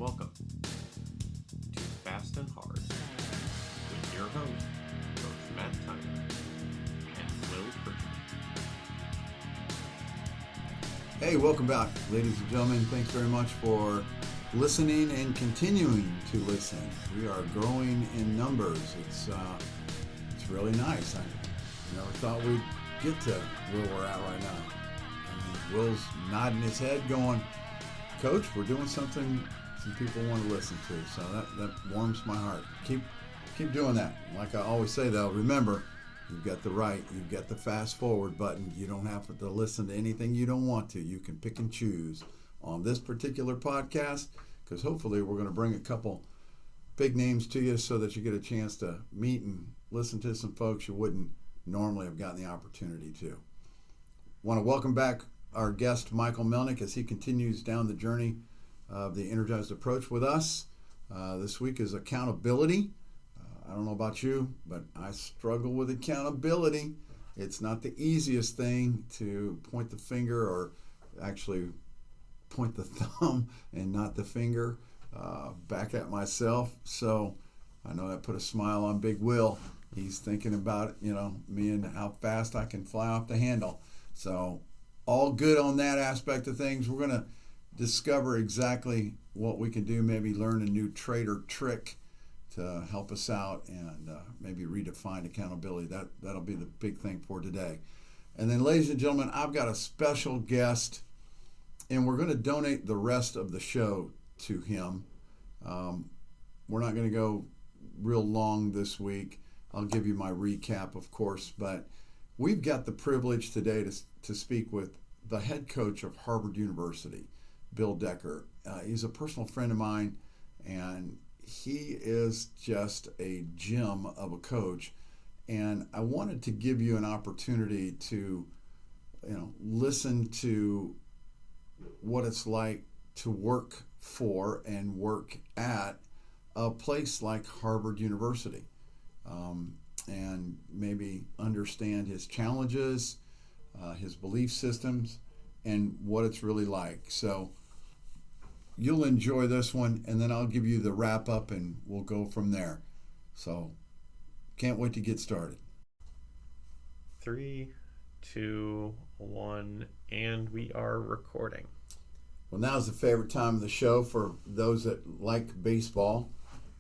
Welcome to Fast and Hard with your hosts, Coach Matt Tyner and Will Richmond. Hey, welcome back, ladies and gentlemen. Thanks very much for listening and continuing to listen. We are growing in numbers. It's really nice. I never thought we'd get to where we're at right now. I mean, Will's nodding his head going, Coach, we're doing something some people want to listen to. So that warms my heart. Keep doing that. Like I always say, though, remember, you've got the right, you've got the fast forward button. You don't have to listen to anything you don't want to. You can pick and choose on this particular podcast, because hopefully we're going to bring a couple big names to you so that you get a chance to meet and listen to some folks you wouldn't normally have gotten the opportunity to. Want to welcome back our guest, Michael Melnik, as he continues down the journey of the Energized Approach with us. This week is accountability. I don't know about you, but I struggle with accountability. It's not the easiest thing to point the finger, or actually point the thumb and not the finger back at myself. So I know that put a smile on Big Will. He's thinking about it, me and how fast I can fly off the handle. So all good on that aspect of things. We're going to discover exactly what we can do, maybe learn a new trait or trick to help us out, and maybe redefine accountability. That'll be the big thing for today. And then, ladies and gentlemen, I've got a special guest, and we're going to donate the rest of the show to him. We're not going to go real long this week. I'll give you my recap, of course, but we've got the privilege today to speak with the head coach of Harvard University, Bill Decker. He's a personal friend of mine, and he is just a gem of a coach. And I wanted to give you an opportunity to, listen to what it's like to work for and work at a place like Harvard University, and maybe understand his challenges, his belief systems, and what it's really like. So you'll enjoy this one, and then I'll give you the wrap up and we'll go from there. So can't wait to get started. 3, 2, 1, and we are recording. Well, now's the favorite time of the show for those that like baseball.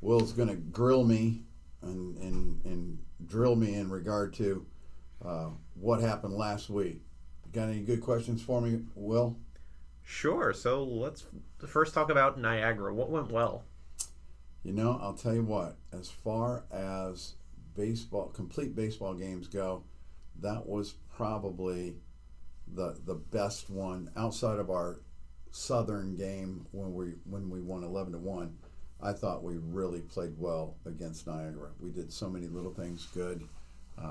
Will's going to grill me and drill me in regard to what happened last week. Got any good questions for me, Will? Sure. So let's first talk about Niagara. What went well? I'll tell you what, as far as complete baseball games go, that was probably the best one outside of our Southern game when we won 11-1. I thought we really played well against Niagara. We did so many little things good.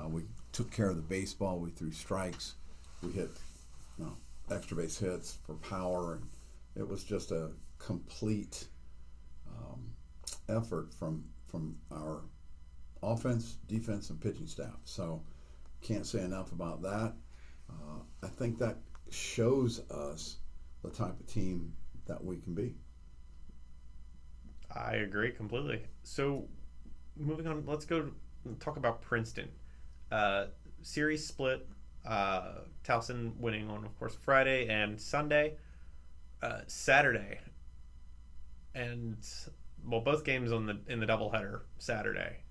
We took care of the baseball. We threw strikes. We hit extra base hits for power, and it was just a complete effort from our offense, defense, and pitching staff. So can't say enough about that. I think that shows us the type of team that we can be. I agree completely. So moving on, let's go talk about Princeton. Series split. Towson winning on, of course, Friday and Sunday. Saturday, and both games in the doubleheader Saturday.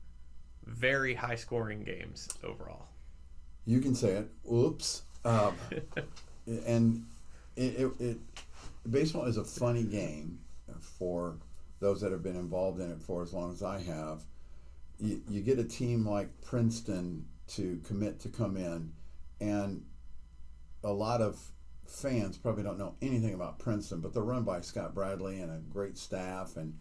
Very high scoring games overall. You can say it. Oops. And it baseball is a funny game for those that have been involved in it for as long as I have. You get a team like Princeton to commit to come in, and a lot of fans probably don't know anything about Princeton, but they're run by Scott Bradley and a great staff, and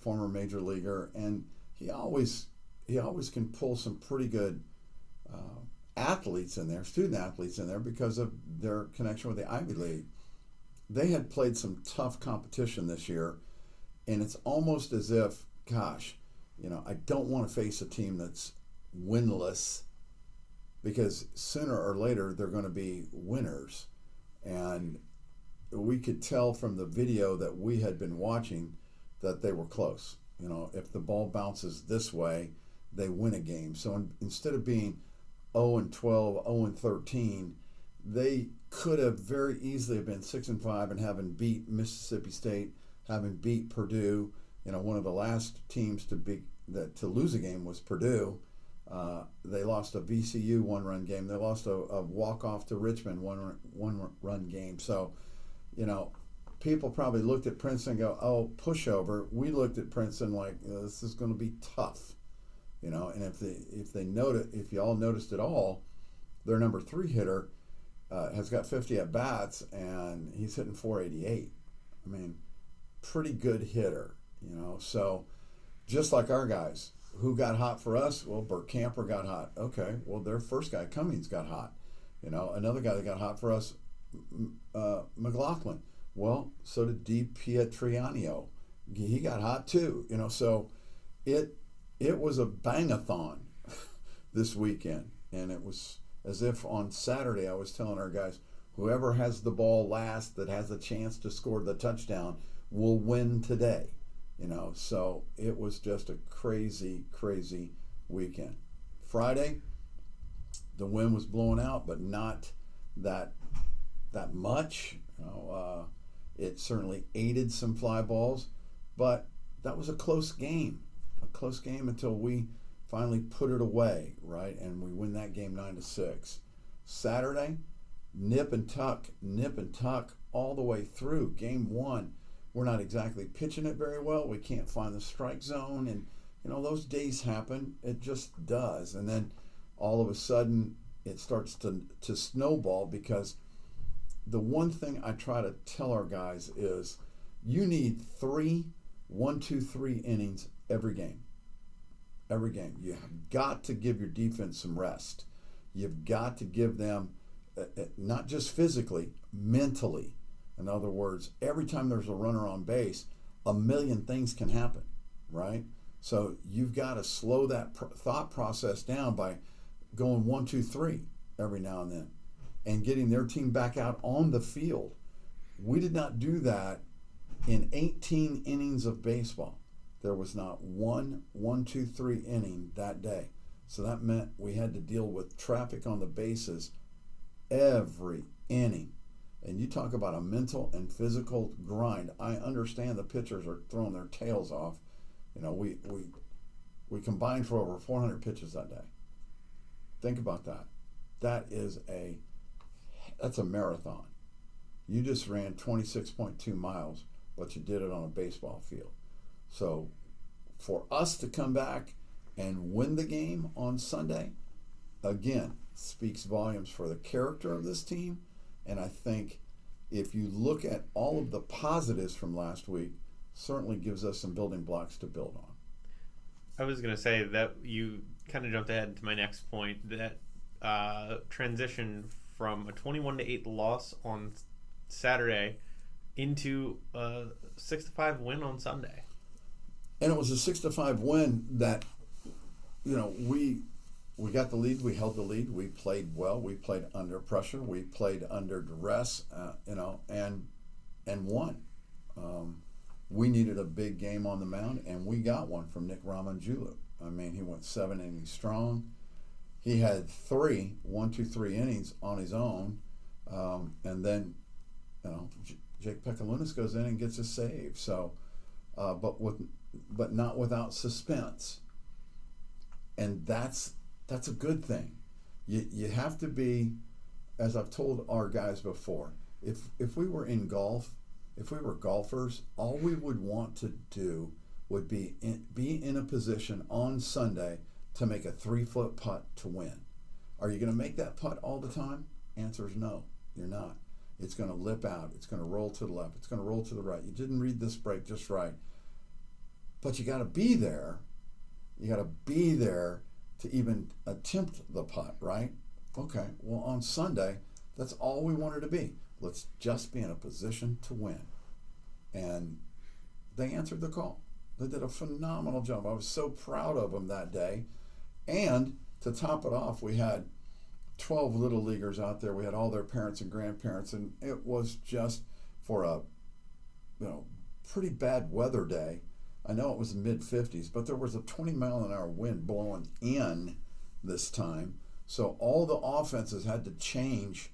former major leaguer, and he always can pull some pretty good athletes in there, student athletes in there, because of their connection with the Ivy League. They had played some tough competition this year, and it's almost as if, gosh, I don't want to face a team that's winless, because sooner or later they're going to be winners. And we could tell from the video that we had been watching that they were close. If the ball bounces this way, they win a game. So instead of being 0-12, 0-13, they could have very easily been 6-5 and having beat Mississippi State, having beat Purdue. One of the last teams to lose a game was Purdue. They lost a VCU one-run game. They lost a walk-off to Richmond one-run game. So, people probably looked at Princeton and go, "Oh, pushover." We looked at Princeton like, this is going to be tough, And if you all noticed at all, their number 3 hitter has got 50 at bats and he's hitting 488. I mean, pretty good hitter, So, just like our guys, who got hot for us? Well, Burt Camper got hot. Okay, well, their first guy, Cummings, got hot. Another guy that got hot for us, McLaughlin. Well, so did Di Pietriano. He got hot too. So it was a bang-a-thon this weekend. And it was as if on Saturday I was telling our guys, whoever has the ball last that has a chance to score the touchdown will win today. So it was just a crazy, crazy weekend. Friday, the wind was blowing out, but not that much. It certainly aided some fly balls, but that was a close game until we finally put it away, right? And we win that game 9-6. Saturday, nip and tuck all the way through. Game 1, we're not exactly pitching it very well. We can't find the strike zone, and those days happen. It just does. And then all of a sudden it starts to snowball, because the one thing I try to tell our guys is you need 1-2-3 innings every game. Every game. You have got to give your defense some rest. You've got to give them, not just physically, mentally. In other words, every time there's a runner on base, a million things can happen, right? So you've got to slow that thought process down by going 1-2-3 every now and then and getting their team back out on the field. We did not do that in 18 innings of baseball. There was not 1-2-3 inning that day. So that meant we had to deal with traffic on the bases every inning. And you talk about a mental and physical grind. I understand the pitchers are throwing their tails off. We combined for over 400 pitches that day. Think about that. That's a marathon. You just ran 26.2 miles, but you did it on a baseball field. So for us to come back and win the game on Sunday, again, speaks volumes for the character of this team. And I think if you look at all of the positives from last week, certainly gives us some building blocks to build on. I was going to say that you kind of jumped ahead to my next point, that transition from a 21-8 loss on Saturday into a 6-5 win on Sunday. And it was a 6-5 win that, we got the lead, we held the lead, we played well, we played under pressure, we played under duress, and won. We needed a big game on the mound, and we got one from Nick Ramanjulu. I mean, he went 7 innings strong. He had 1-2-3 innings on his own, and then, Jake Pekalunas goes in and gets a save. So, but not without suspense, and that's a good thing. You have to be, as I've told our guys before, if we were in golf, if we were golfers, all we would want to do would be in a position on Sunday to make a 3-foot putt to win. Are you going to make that putt all the time? Answer is no, you're not. It's going to lip out. It's going to roll to the left. It's going to roll to the right. You didn't read this break just right. But you got to be there. You got to be there to even attempt the putt, right? Okay, well, on Sunday, that's all we wanted to be. Let's just be in a position to win. And they answered the call. They did a phenomenal job. I was so proud of them that day. And to top it off, we had 12 little leaguers out there. We had all their parents and grandparents, and it was just for a pretty bad weather day. I know it was mid-50s, but there was a 20-mile-an-hour wind blowing in this time. So all the offenses had to change.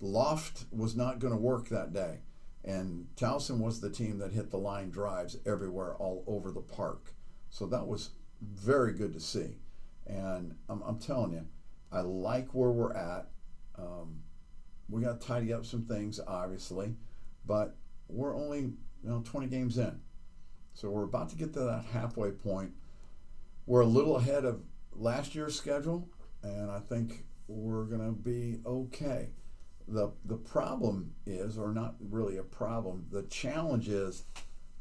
Loft was not going to work that day. And Towson was the team that hit the line drives everywhere all over the park. So that was very good to see. And I'm telling you, I like where we're at. We got to tidy up some things, obviously, but we're only 20 games in. So we're about to get to that halfway point. We're a little ahead of last year's schedule, and I think we're going to be okay. The problem is, or not really a problem, the challenge is,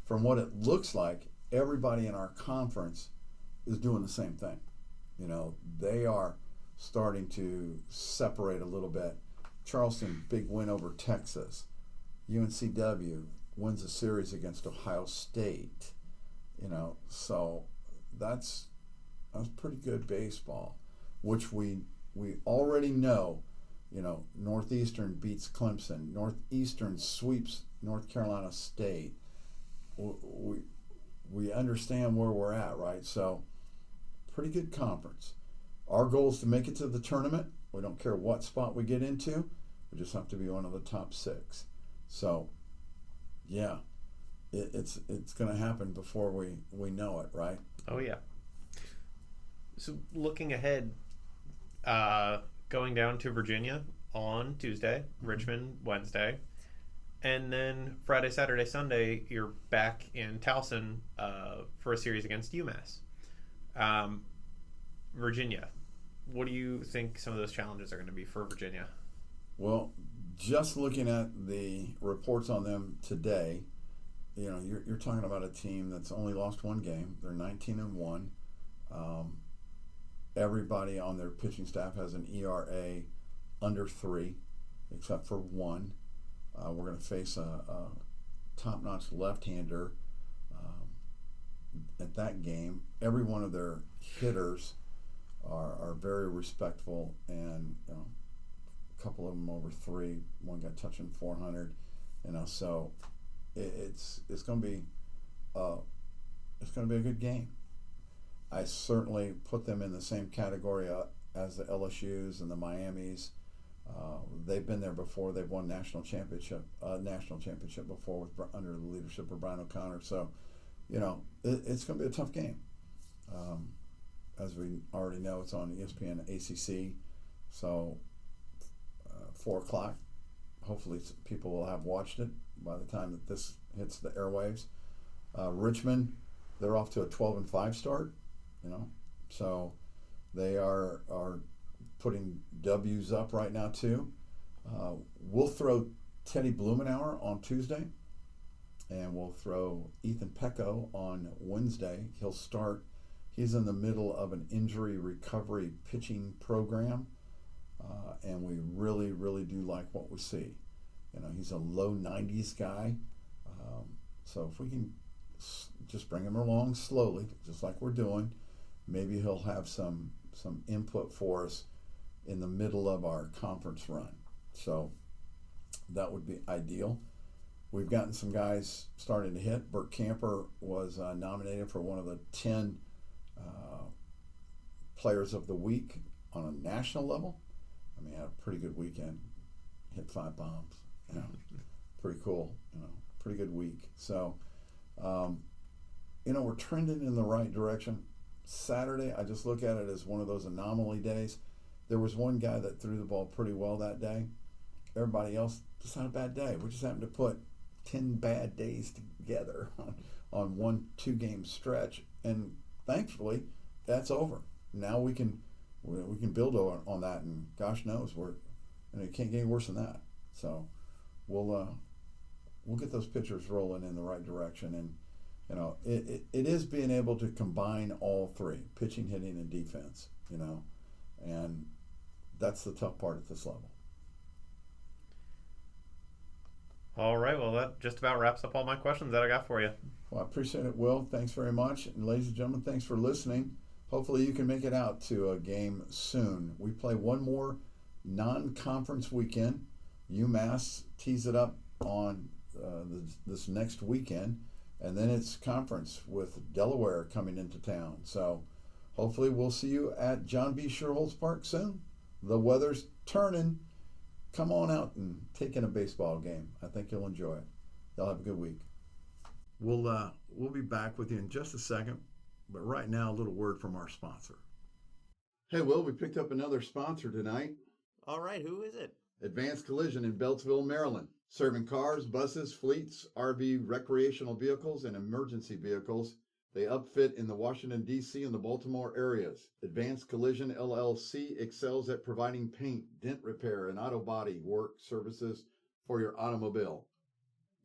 from what it looks like, everybody in our conference is doing the same thing. They are starting to separate a little bit. Charleston, big win over Texas. UNCW wins a series against Ohio State. So that's pretty good baseball, which we already know. Northeastern beats Clemson. Northeastern sweeps North Carolina State. We understand where we're at, right? So, pretty good conference. Our goal is to make it to the tournament. We don't care what spot we get into. We just have to be one of the top 6. So, yeah, it's going to happen before we know it, right? Oh, yeah. So, looking ahead, going down to Virginia on Tuesday, Richmond Wednesday, and then Friday, Saturday, Sunday, you're back in Towson for a series against UMass. Virginia, what do you think some of those challenges are going to be for Virginia? Well, just looking at the reports on them today, you're talking about a team that's only lost one game. They're 19-1. Everybody on their pitching staff has an ERA under 3, except for one. We're going to face a top-notch left-hander at that game. Every one of their hitters are very respectful, and a couple of them over 3. One guy touching 400. So it's going to be a good game. I certainly put them in the same category as the LSUs and the Miamis. They've been there before. They've won national championship before under the leadership of Brian O'Connor. So, it's going to be a tough game. As we already know, it's on ESPN ACC. So, 4 o'clock. Hopefully, people will have watched it by the time that this hits the airwaves. Richmond, they're off to a 12-5 start. So they are putting W's up right now too. We'll throw Teddy Blumenauer on Tuesday, and we'll throw Ethan Pecco on Wednesday. He'll start. He's in the middle of an injury recovery pitching program, and we really, really do like what we see. He's a low 90s guy, so if we can just bring him along slowly, just like we're doing, maybe he'll have some input for us in the middle of our conference run. So that would be ideal. We've gotten some guys starting to hit. Burt Camper was nominated for one of the 10 players of the week on a national level. He had a pretty good weekend. Hit 5 bombs. Pretty cool. Pretty good week. So, we're trending in the right direction. Saturday, I just look at it as one of those anomaly days. There was one guy that threw the ball pretty well that day. Everybody else just had a bad day. We just happened to put 10 bad days together on 1-2 game stretch, and thankfully that's over. Now we can build on that, and gosh knows it can't get any worse than that. So we'll get those pitchers rolling in the right direction, and it is being able to combine all 3, pitching, hitting, and defense. And that's the tough part at this level. All right, well, that just about wraps up all my questions that I got for you. Well, I appreciate it, Will. Thanks very much. And ladies and gentlemen, thanks for listening. Hopefully you can make it out to a game soon. We play one more non-conference weekend. UMass tees it up on this next weekend, and then it's conference with Delaware coming into town. So hopefully we'll see you at John B. Sherholz Park soon. The weather's turning. Come on out and take in a baseball game. I think you'll enjoy it. Y'all have a good week. We'll be back with you in just a second, but right now a little word from our sponsor. Hey, Will, we picked up another sponsor tonight. All right, who is it? Advanced Collision in Beltsville, Maryland. Serving cars, buses, fleets, RV, recreational vehicles, and emergency vehicles. They upfit in the Washington, D.C. and the Baltimore areas. Advanced Collision LLC excels at providing paint, dent repair, and auto body work services for your automobile.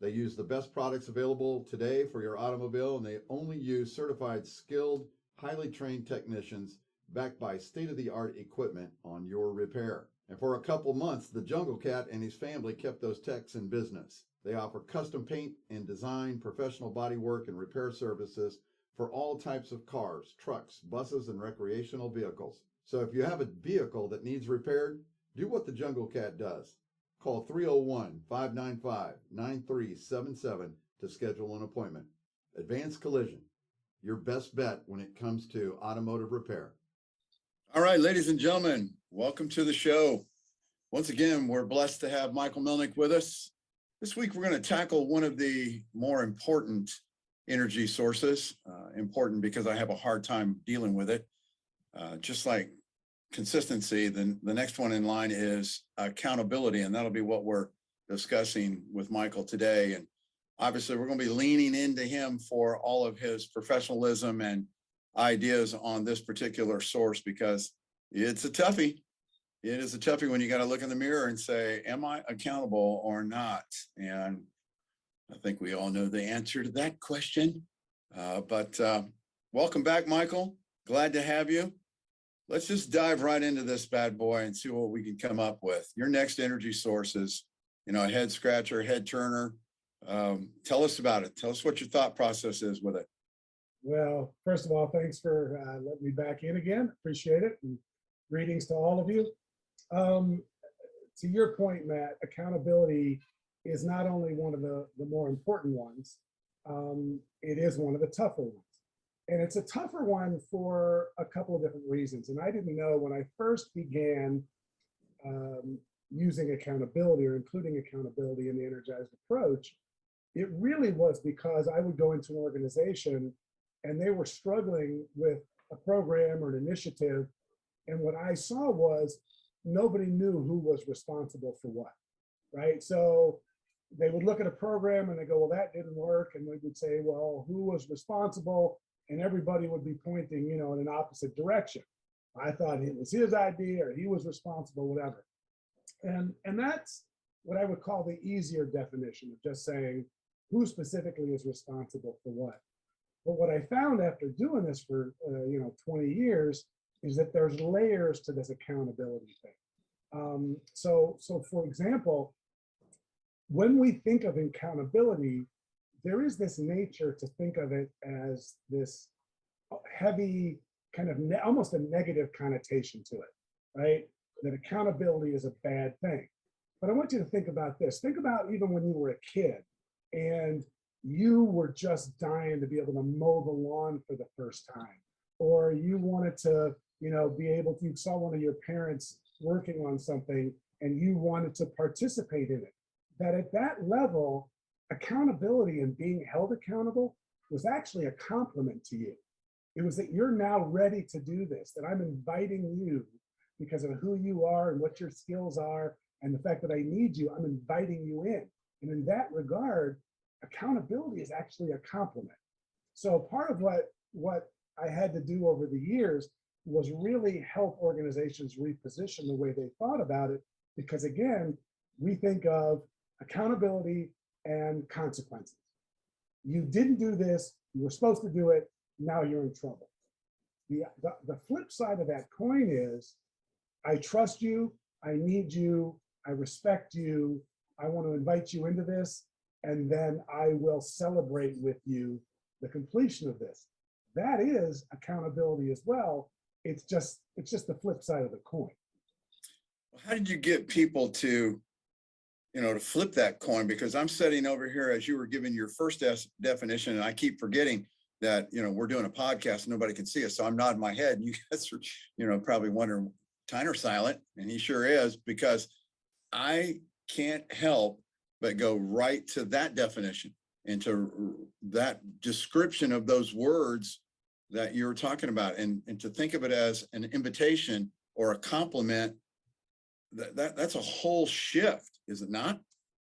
They use the best products available today for your automobile, and they only use certified, skilled, highly trained technicians backed by state-of-the-art equipment on your repair. And for a couple months, the Jungle Cat and his family kept those techs in business. They offer custom paint and design, professional body work, and repair services for all types of cars, trucks, buses, and recreational vehicles. So if you have a vehicle that needs repaired, do what the Jungle Cat does. Call 301-595-9377 to schedule an appointment. Advanced Collision, your best bet when it comes to automotive repair. All right, ladies and gentlemen, welcome to the show. Once again, we're blessed to have Michael Melnik with us. This week, we're going to tackle one of the more important energy sources. Important because I have a hard time dealing with it. Just like consistency, then the next one in line is accountability, and that'll be what we're discussing with Michael today. And obviously, we're going to be leaning into him for all of his professionalism and ideas on this particular source, because it's a toughie. It is a toughie when you got to look in the mirror and say, am I accountable or not? And I think we all know the answer to that question. But welcome back, Michael. Glad to have you. Let's just dive right into this bad boy and see what we can come up with. Your next energy source is, a head scratcher, head turner. Tell us about it. Tell us what your thought process is with it. Well, first of all, thanks for letting me back in again. Appreciate it. And greetings to all of you. To your point, Matt, accountability is not only one of the more important ones, it is one of the tougher ones. And it's a tougher one for a couple of different reasons. And I didn't know when I first began using accountability or including accountability in the energized approach, it really was because I would go into an organization and they were struggling with a program or an initiative. And what I saw was nobody knew who was responsible for what, right? So they would look at a program and they go, well, that didn't work. And we would say, well, who was responsible? And everybody would be pointing, in an opposite direction. I thought it was his idea or he was responsible, whatever. And that's what I would call the easier definition of just saying who specifically is responsible for what. But what I found after doing this for 20 years is that there's layers to this accountability thing. So for example, when we think of accountability, there is this nature to think of it as this heavy kind of almost a negative connotation to it, right? That accountability is a bad thing. But I want you to think about this. Think about even when you were a kid and you were just dying to be able to mow the lawn for the first time, or you wanted to, be able to, you saw one of your parents working on something and you wanted to participate in it. That at that level, accountability and being held accountable was actually a compliment to you. It was that you're now ready to do this, that I'm inviting you because of who you are and what your skills are and the fact that I need you, I'm inviting you in. And in that regard, accountability is actually a compliment. So part of what I had to do over the years was really help organizations reposition the way they thought about it, because again, we think of accountability and consequences. You didn't do this, you were supposed to do it, now you're in trouble. The flip side of that coin is, I trust you, I need you, I respect you, I want to invite you into this, and then I will celebrate with you the completion of this. That is accountability as well. It's just the flip side of the coin. How did you get people to to flip that coin, because I'm sitting over here as you were giving your first definition, and I keep forgetting that, we're doing a podcast and nobody can see us. So I'm nodding my head, and you guys are, probably wondering, Tyner silent, and he sure is, because I can't help but go right to that definition and to that description of those words that you were talking about, and to think of it as an invitation or a compliment. That's a whole shift, is it not?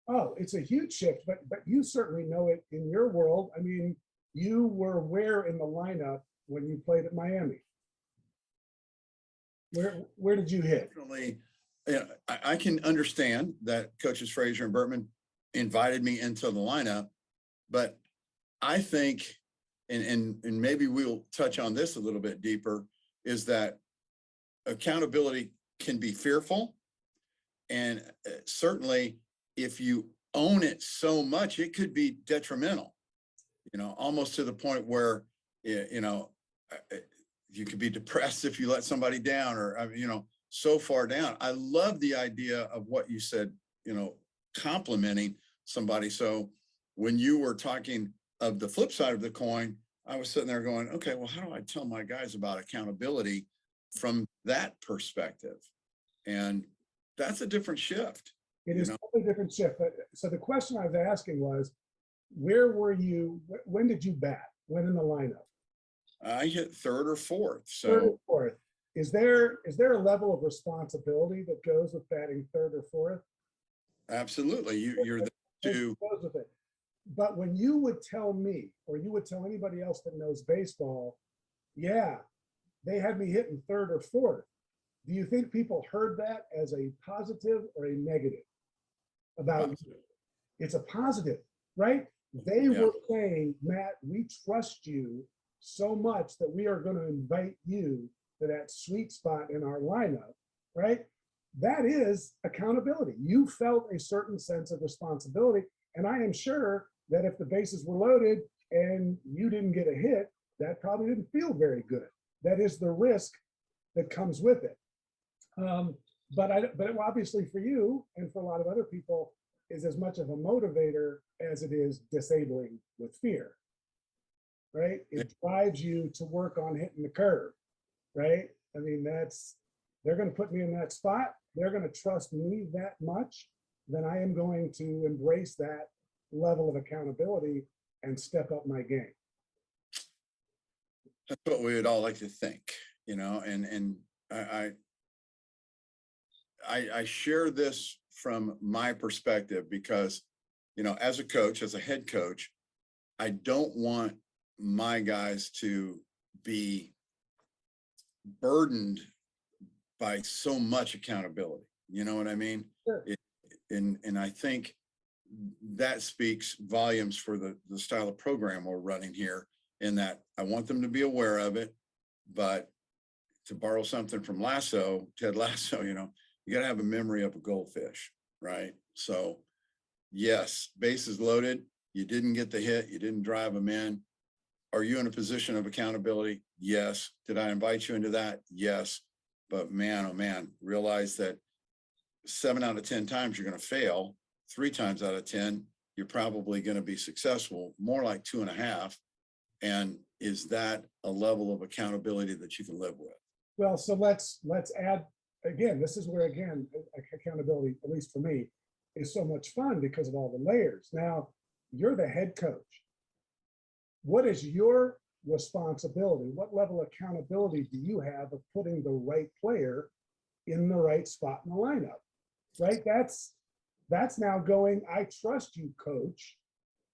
Oh, it's a huge shift, but you certainly know it in your world. I mean, you were where in the lineup when you played at Miami? Where did you hit? Definitely, I can understand that coaches Frazier and Bertman invited me into the lineup, but I think, and maybe we'll touch on this a little bit deeper, is that accountability can be fearful. And certainly if you own it so much, it could be detrimental, almost to the point where, you could be depressed if you let somebody down, or, so far down. I love the idea of what you said, complimenting somebody. So when you were talking of the flip side of the coin, I was sitting there going, okay, well, how do I tell my guys about accountability from that perspective? And that's a different shift. It is a totally different shift. But so the question I was asking was, where were you? When did you bat? When in the lineup? I hit third or fourth. So third or fourth. Is there a level of responsibility that goes with batting third or fourth? Absolutely. You're there to. Goes with it. But when you would tell me, or you would tell anybody else that knows baseball, yeah, they had me hitting third or fourth. Do you think people heard that as a positive or a negative about you? It's a positive, right? They were saying, Matt, we trust you so much that we are going to invite you to that sweet spot in our lineup, right? That is accountability. You felt a certain sense of responsibility. And I am sure that if the bases were loaded and you didn't get a hit, that probably didn't feel very good. That is the risk that comes with it. But obviously for you and for a lot of other people, is as much of a motivator as it is disabling with fear, right? It drives you to work on hitting the curve, right? I mean, they're going to put me in that spot. They're going to trust me that much. Then I am going to embrace that level of accountability and step up my game. That's what we would all like to think, and I share this from my perspective because, as a coach, as a head coach, I don't want my guys to be burdened by so much accountability. You know what I mean? Sure. And I think that speaks volumes for the style of program we're running here, in that I want them to be aware of it. But to borrow something from Ted Lasso, you got to have a memory of a goldfish, right? So yes, bases loaded. You didn't get the hit. You didn't drive them in. Are you in a position of accountability? Yes. Did I invite you into that? Yes. But man, oh man, realize that 7 out of 10 times you're going to fail. 3 times out of 10, you're probably going to be successful, more like 2.5. And is that a level of accountability that you can live with? Well, so let's add, again, this is where, accountability, at least for me, is so much fun because of all the layers. Now, you're the head coach. What is your responsibility? What level of accountability do you have of putting the right player in the right spot in the lineup, right? That's now going, I trust you, coach,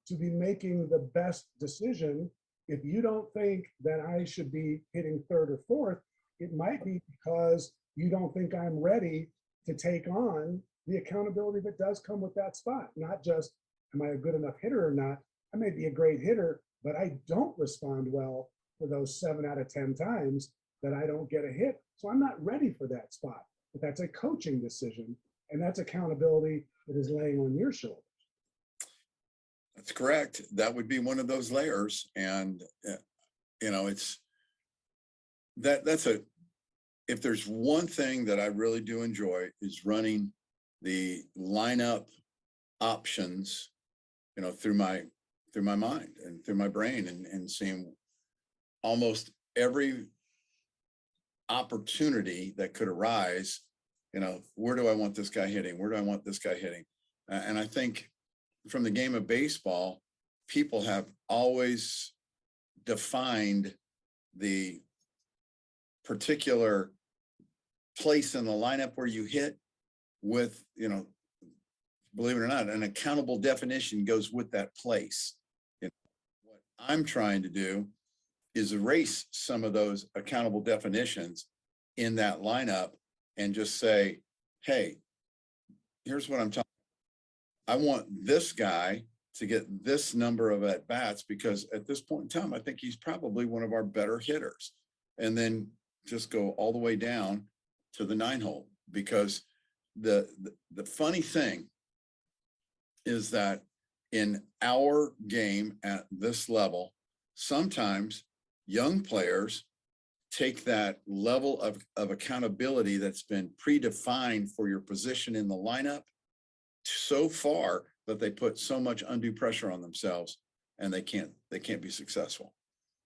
to be making the best decision. If you don't think that I should be hitting third or fourth, it might be because you don't think I'm ready to take on the accountability that does come with that spot. Not just, am I a good enough hitter or not? I may be a great hitter, but I don't respond well for those 7 out of 10 times that I don't get a hit. So I'm not ready for that spot. But that's a coaching decision, and that's accountability that is laying on your shoulders. That's correct. That would be one of those layers. And, it's if there's one thing that I really do enjoy, is running the lineup options, through my mind and through my brain, and seeing almost every opportunity that could arise. Where do I want this guy hitting? Where do I want this guy hitting? And I think from the game of baseball, people have always defined the particular place in the lineup where you hit with, believe it or not, an accountable definition goes with that place. What I'm trying to do is erase some of those accountable definitions in that lineup and just say, hey, here's what I'm talking about. I want this guy to get this number of at bats, because at this point in time, I think he's probably one of our better hitters. And then just go all the way down to the 9-hole, because the funny thing is that in our game at this level, sometimes young players take that level of accountability that's been predefined for your position in the lineup so far that they put so much undue pressure on themselves, and they can't be successful.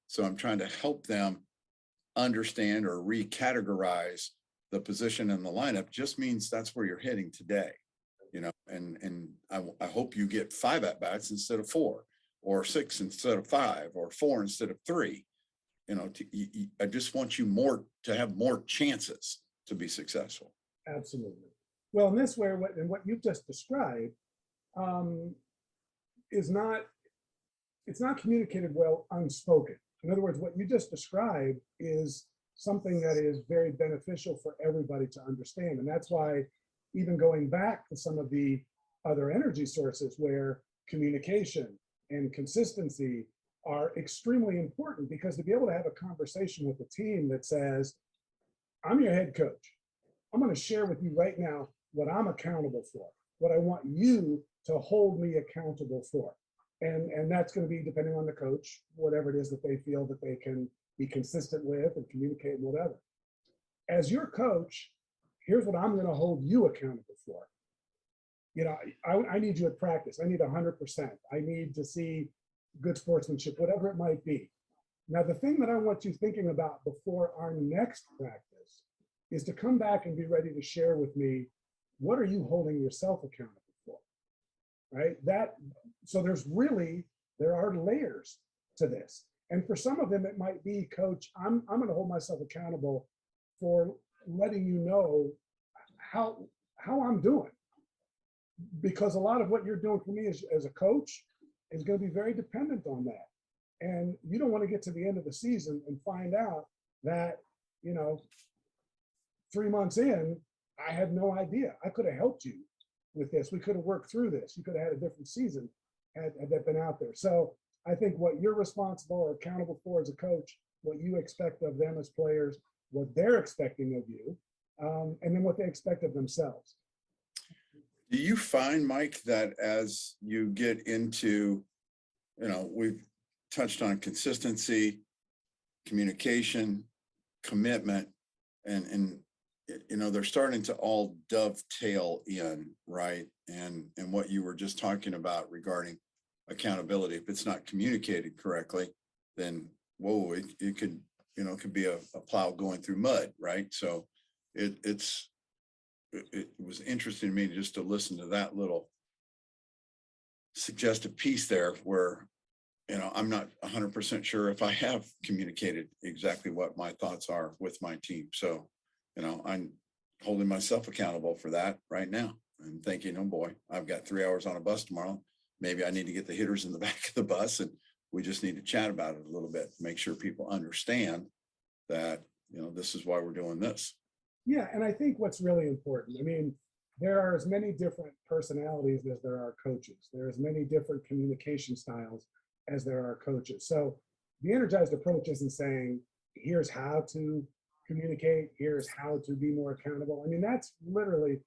So I'm trying to help them understand or recategorize the position in the lineup. Just means that's where you're hitting today, and I hope you get 5 at bats instead of 4, or 6 instead of 5, or 4 instead of 3. I just want you to have more chances to be successful. Absolutely. Well, in this way, what you've just described it's not communicated well unspoken. In other words, what you just described is something that is very beneficial for everybody to understand. And that's why, even going back to some of the other energy sources where communication and consistency are extremely important, because to be able to have a conversation with a team that says, I'm your head coach. I'm going to share with you right now what I'm accountable for, what I want you to hold me accountable for. And that's going to be, depending on the coach, whatever it is that they feel that they can be consistent with and communicate, whatever. As your coach, here's what I'm going to hold you accountable for. I need you at practice. I need 100%. I need to see good sportsmanship, whatever it might be. Now, the thing that I want you thinking about before our next practice is to come back and be ready to share with me, what are you holding yourself accountable for, right? So there are layers to this. And for some of them, it might be, Coach, I'm going to hold myself accountable for letting you know how I'm doing. Because a lot of what you're doing for me as a coach is going to be very dependent on that. And you don't want to get to the end of the season and find out that, 3 months in, I had no idea. I could have helped you with this. We could have worked through this. You could have had a different season had that been out there. So I think what you're responsible or accountable for as a coach, what you expect of them as players, what they're expecting of you, and then what they expect of themselves. Do you find, Mike, that as you get into, we've touched on consistency, communication, commitment, and they're starting to all dovetail in, right? And what you were just talking about regarding accountability, if it's not communicated correctly, then it could be a plow going through mud, right? So it was interesting to me just to listen to that little suggestive piece there, where I'm not 100% sure if I have communicated exactly what my thoughts are with my team. So I'm holding myself accountable for that right now and thinking, oh boy, I've got 3 hours on a bus tomorrow. Maybe I need to get the hitters in the back of the bus, and we just need to chat about it a little bit, make sure people understand that, this is why we're doing this. Yeah, and I think what's really important, there are as many different personalities as there are coaches. There are as many different communication styles as there are coaches. So the energized approach isn't saying, here's how to communicate, here's how to be more accountable. That's literally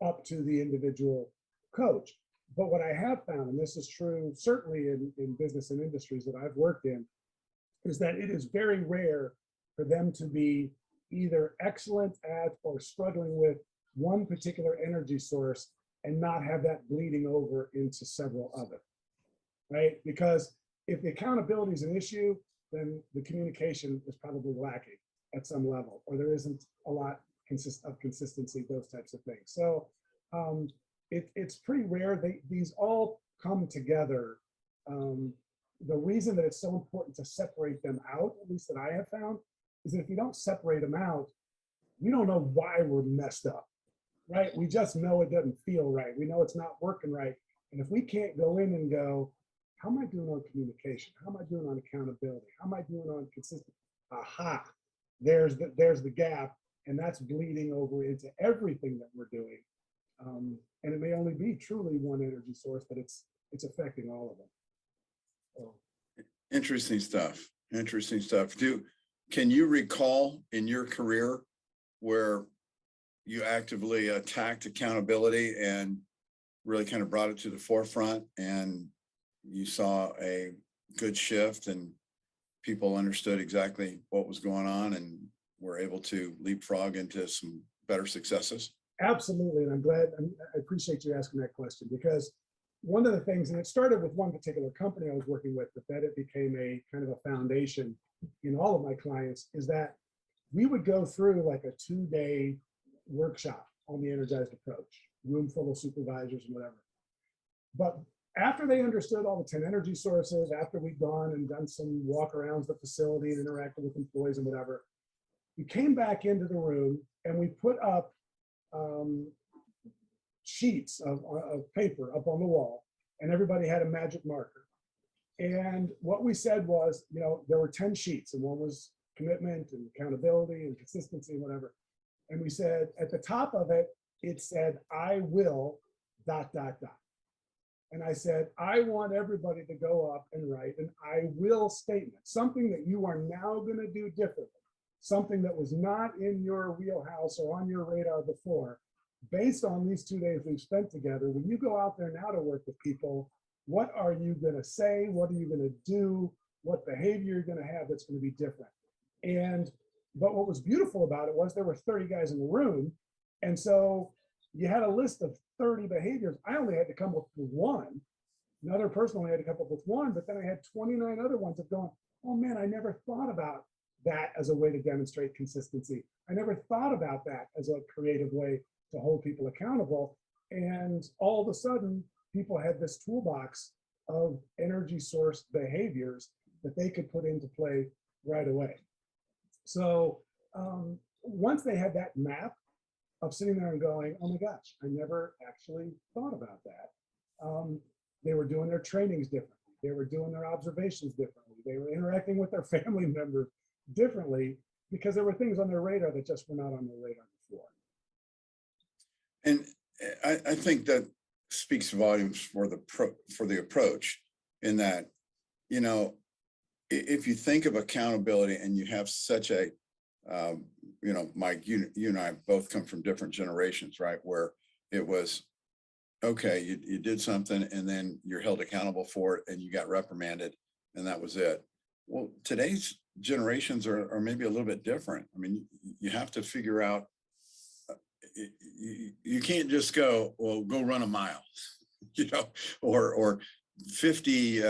up to the individual coach. But what I have found, and this is true certainly in business and industries that I've worked in, is that it is very rare for them to be either excellent at or struggling with one particular energy source and not have that bleeding over into several other, right? Because if the accountability is an issue, then the communication is probably lacking at some level, or there isn't a lot of consistency, those types of things. So it's pretty rare. These all come together. The reason that it's so important to separate them out, at least that I have found, is that if you don't separate them out, we don't know why we're messed up, right? We just know it doesn't feel right. We know it's not working right. And if we can't go in and go, how am I doing on communication? How am I doing on accountability? How am I doing on consistency? Aha, there's the gap, and that's bleeding over into everything that we're doing. And it may only be truly one energy source, but it's affecting all of them. So. Interesting stuff. Interesting stuff. Can you recall in your career where you actively attacked accountability and really kind of brought it to the forefront, and you saw a good shift and people understood exactly what was going on and were able to leapfrog into some better successes? Absolutely. And I appreciate you asking that question, because one of the things, and it started with one particular company I was working with, but then it became a kind of a foundation in all of my clients, is that we would go through like a 2-day workshop on the energized approach, room full of supervisors and whatever. But after they understood all the 10 energy sources, after we'd gone and done some walk arounds the facility and interacted with employees and whatever, we came back into the room and we put up sheets of paper up on the wall, and everybody had a magic marker. And what we said was, there were 10 sheets, and one was commitment and accountability and consistency and whatever. And we said at the top of it, it said, I will ... And I said, I want everybody to go up and write an I will statement, something that you are now going to do differently, something that was not in your wheelhouse or on your radar before. Based on these 2 days we've spent together, when you go out there now to work with people, what are you going to say? What are you going to do? What behavior you're going to have that's going to be different? But what was beautiful about it was there were 30 guys in the room. And so you had a list of 30 behaviors. I only had to come up with one. Another person only had to come up with one, but then I had 29 other ones of going, oh man, I never thought about that as a way to demonstrate consistency. I never thought about that as a creative way to hold people accountable. And all of a sudden, people had this toolbox of energy source behaviors that they could put into play right away. So once they had that map of sitting there and going, oh my gosh, I never actually thought about that. They were doing their trainings differently. They were doing their observations differently. They were interacting with their family members differently because there were things on their radar that just were not on their radar before. And I think that speaks volumes for the approach, in that, if you think of accountability and you have such a, Mike, you and I both come from different generations, right? Where it was, okay, you did something and then you're held accountable for it and you got reprimanded and that was it. Well, today's generations are maybe a little bit different. I mean, you have to figure out, you can't just go, well, go run a mile, or 50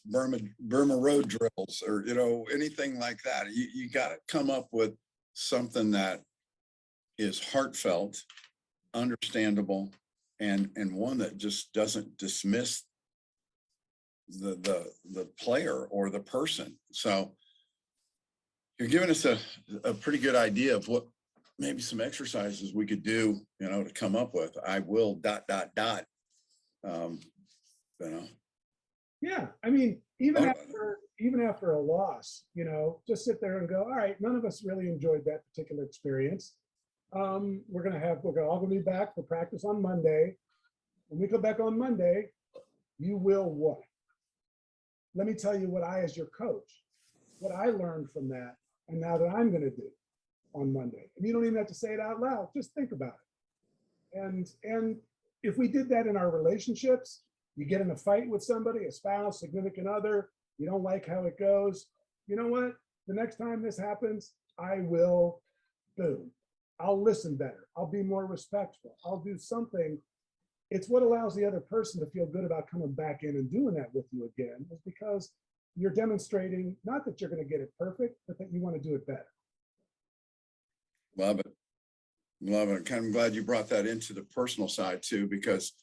Burma road drills, or anything like that. You got to come up with something that is heartfelt, understandable, and one that just doesn't dismiss the player or the person. So you're giving us a pretty good idea of what maybe some exercises we could do, to come up with. I will ... Yeah, I mean, even after a loss, just sit there and go, all right, none of us really enjoyed that particular experience. We're all gonna be back for practice on Monday. When we go back on Monday, you will what? Let me tell you what as your coach, what I learned from that, and now that I'm gonna do on Monday. And you don't even have to say it out loud, just think about it. And if we did that in our relationships, you get in a fight with somebody, a spouse, significant other, you don't like how it goes, you know what? The next time this happens, I will, boom, I'll listen better. I'll be more respectful. I'll do something it's what allows the other person to feel good about coming back in and doing that with you again, is because you're demonstrating not that you're going to get it perfect, but that you want to do it better. Love it. Love it. I'm glad you brought that into the personal side too, because,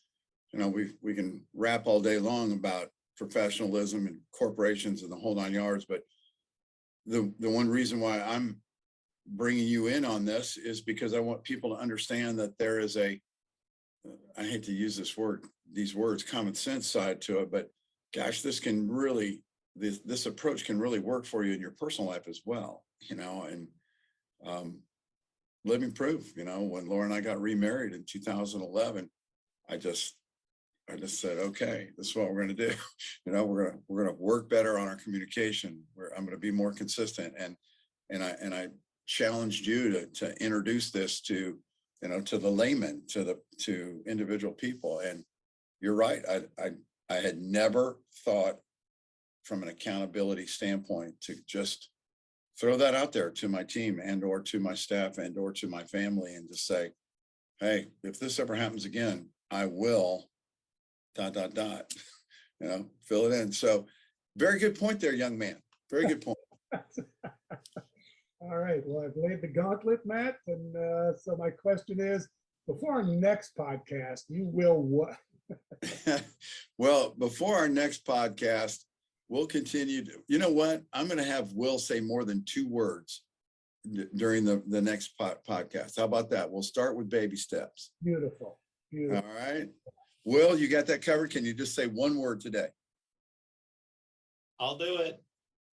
you know, we can rap all day long about professionalism and corporations and the whole 9 yards, but the one reason why I'm bringing you in on this is because I want people to understand that there is I hate to use these words, common sense side to it, but gosh, this approach can really work for you in your personal life as well, you know, and living proof. You know, when Laura and I got remarried in 2011, I just said, okay, this is what we're going to do. You know, we're going to work better on our communication. I'm going to be more consistent. And I challenged you to introduce this to, you know, to the layman, to individual people. And you're right. I had never thought from an accountability standpoint to just throw that out there to my team and or to my staff and or to my family and just say, hey, if this ever happens again, I will ... you know, fill it in. So very good point there, young man. Very good point. All right. Well, I've laid the gauntlet, Matt. And so my question is, before our next podcast, you will what? Well, before our next podcast, we'll continue to, you know what? I'm going to have Will say more than 2 words during the next podcast. How about that? We'll start with baby steps. Beautiful. Beautiful. All right. Will, you got that covered? Can you just say 1 word today? I'll do it.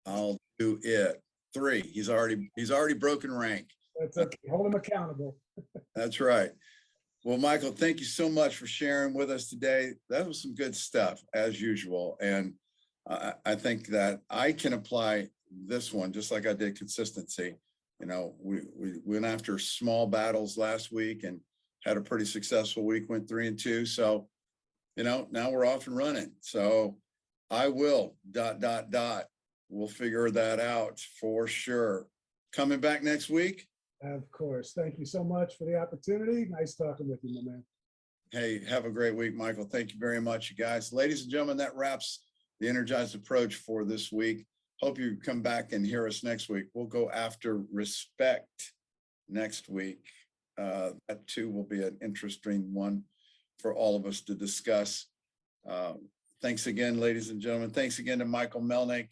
I'll do it. 3. He's already broken rank. That's okay. Hold him accountable. That's right. Well, Michael, thank you so much for sharing with us today. That was some good stuff as usual. And I think that I can apply this one just like I did consistency. You know, we went after small battles last week and had a pretty successful week, went 3-2. So, you know, now we're off and running. So I will ... We'll figure that out for sure. Coming back next week. Of course. Thank you so much for the opportunity. Nice talking with you, my man. Hey, have a great week, Michael. Thank you very much, you guys. Ladies and gentlemen, that wraps the Energized Approach for this week. Hope you come back and hear us next week. We'll go after respect next week. That too will be an interesting one for all of us to discuss. Thanks again, ladies and gentlemen. Thanks again to Michael Melnik.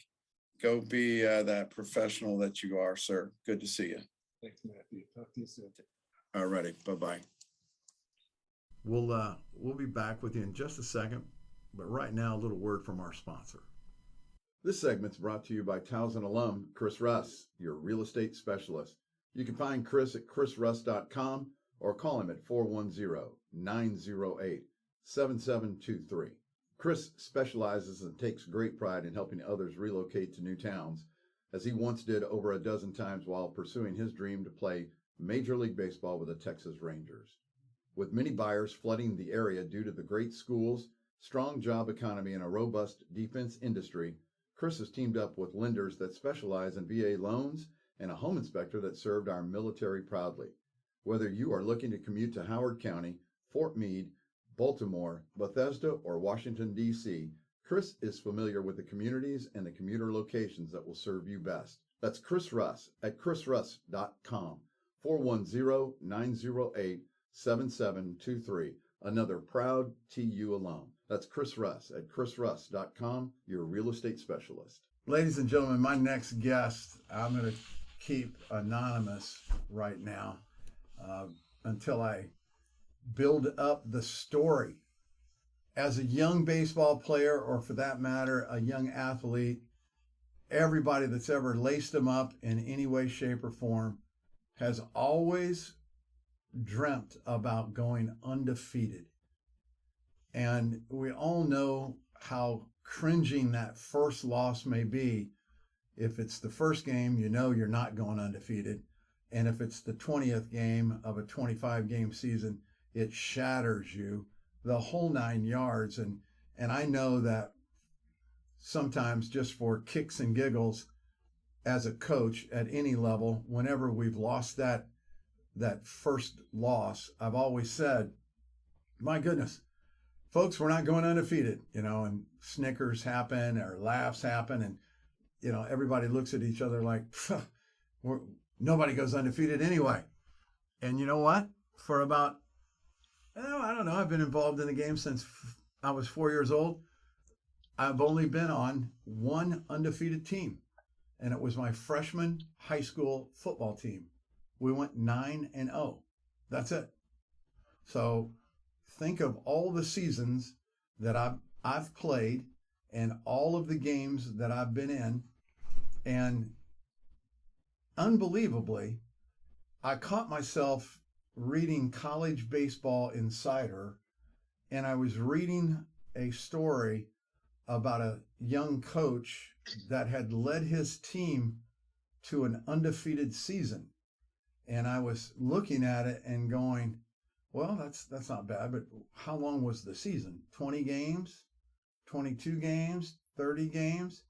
Go be that professional that you are, sir. Good to see you. Thanks, Matthew. Talk to you soon. All righty. Bye-bye. We'll be back with you in just a second, but right now, a little word from our sponsor. This segment's brought to you by Towson alum Chris Russ, your real estate specialist. You can find Chris at chrisruss.com or call him at 410-908-7723. Chris specializes and takes great pride in helping others relocate to new towns, as he once did over a dozen times while pursuing his dream to play Major League Baseball with the Texas Rangers. With many buyers flooding the area due to the great schools, strong job economy, and a robust defense industry, Chris has teamed up with lenders that specialize in VA loans and a home inspector that served our military proudly. Whether you are looking to commute to Howard County, Fort Meade, Baltimore, Bethesda, or Washington, D.C., Chris is familiar with the communities and the commuter locations that will serve you best. That's Chris Russ at chrisruss.com, 410-908-7723. Another proud TU alum. That's Chris Russ at chrisruss.com, your real estate specialist. Ladies and gentlemen, my next guest, I'm going to keep anonymous right now until I build up the story. As a young baseball player, or for that matter, a young athlete, everybody that's ever laced them up in any way, shape, or form has always dreamt about going undefeated. And we all know how cringing that first loss may be. If it's the first game, you know you're not going undefeated. And if it's the 20th game of a 25-game season, it shatters you the whole 9 yards. And I know that sometimes, just for kicks and giggles, as a coach at any level, whenever we've lost that first loss, I've always said, my goodness, folks, we're not going undefeated, and snickers happen or laughs happen. And, everybody looks at each other like, nobody goes undefeated anyway. And you know what? For about, I don't know, I've been involved in the game since I was 4 years old. I've only been on one undefeated team, and it was my freshman high school football team. We went 9-0. That's it. So think of all the seasons that I've played and all of the games that I've been in, and unbelievably, I caught myself reading College Baseball Insider, and I was reading a story about a young coach that had led his team to an undefeated season. And I was looking at it and going, well, that's not bad, but how long was the season? 20 games, 22 games, 30 games?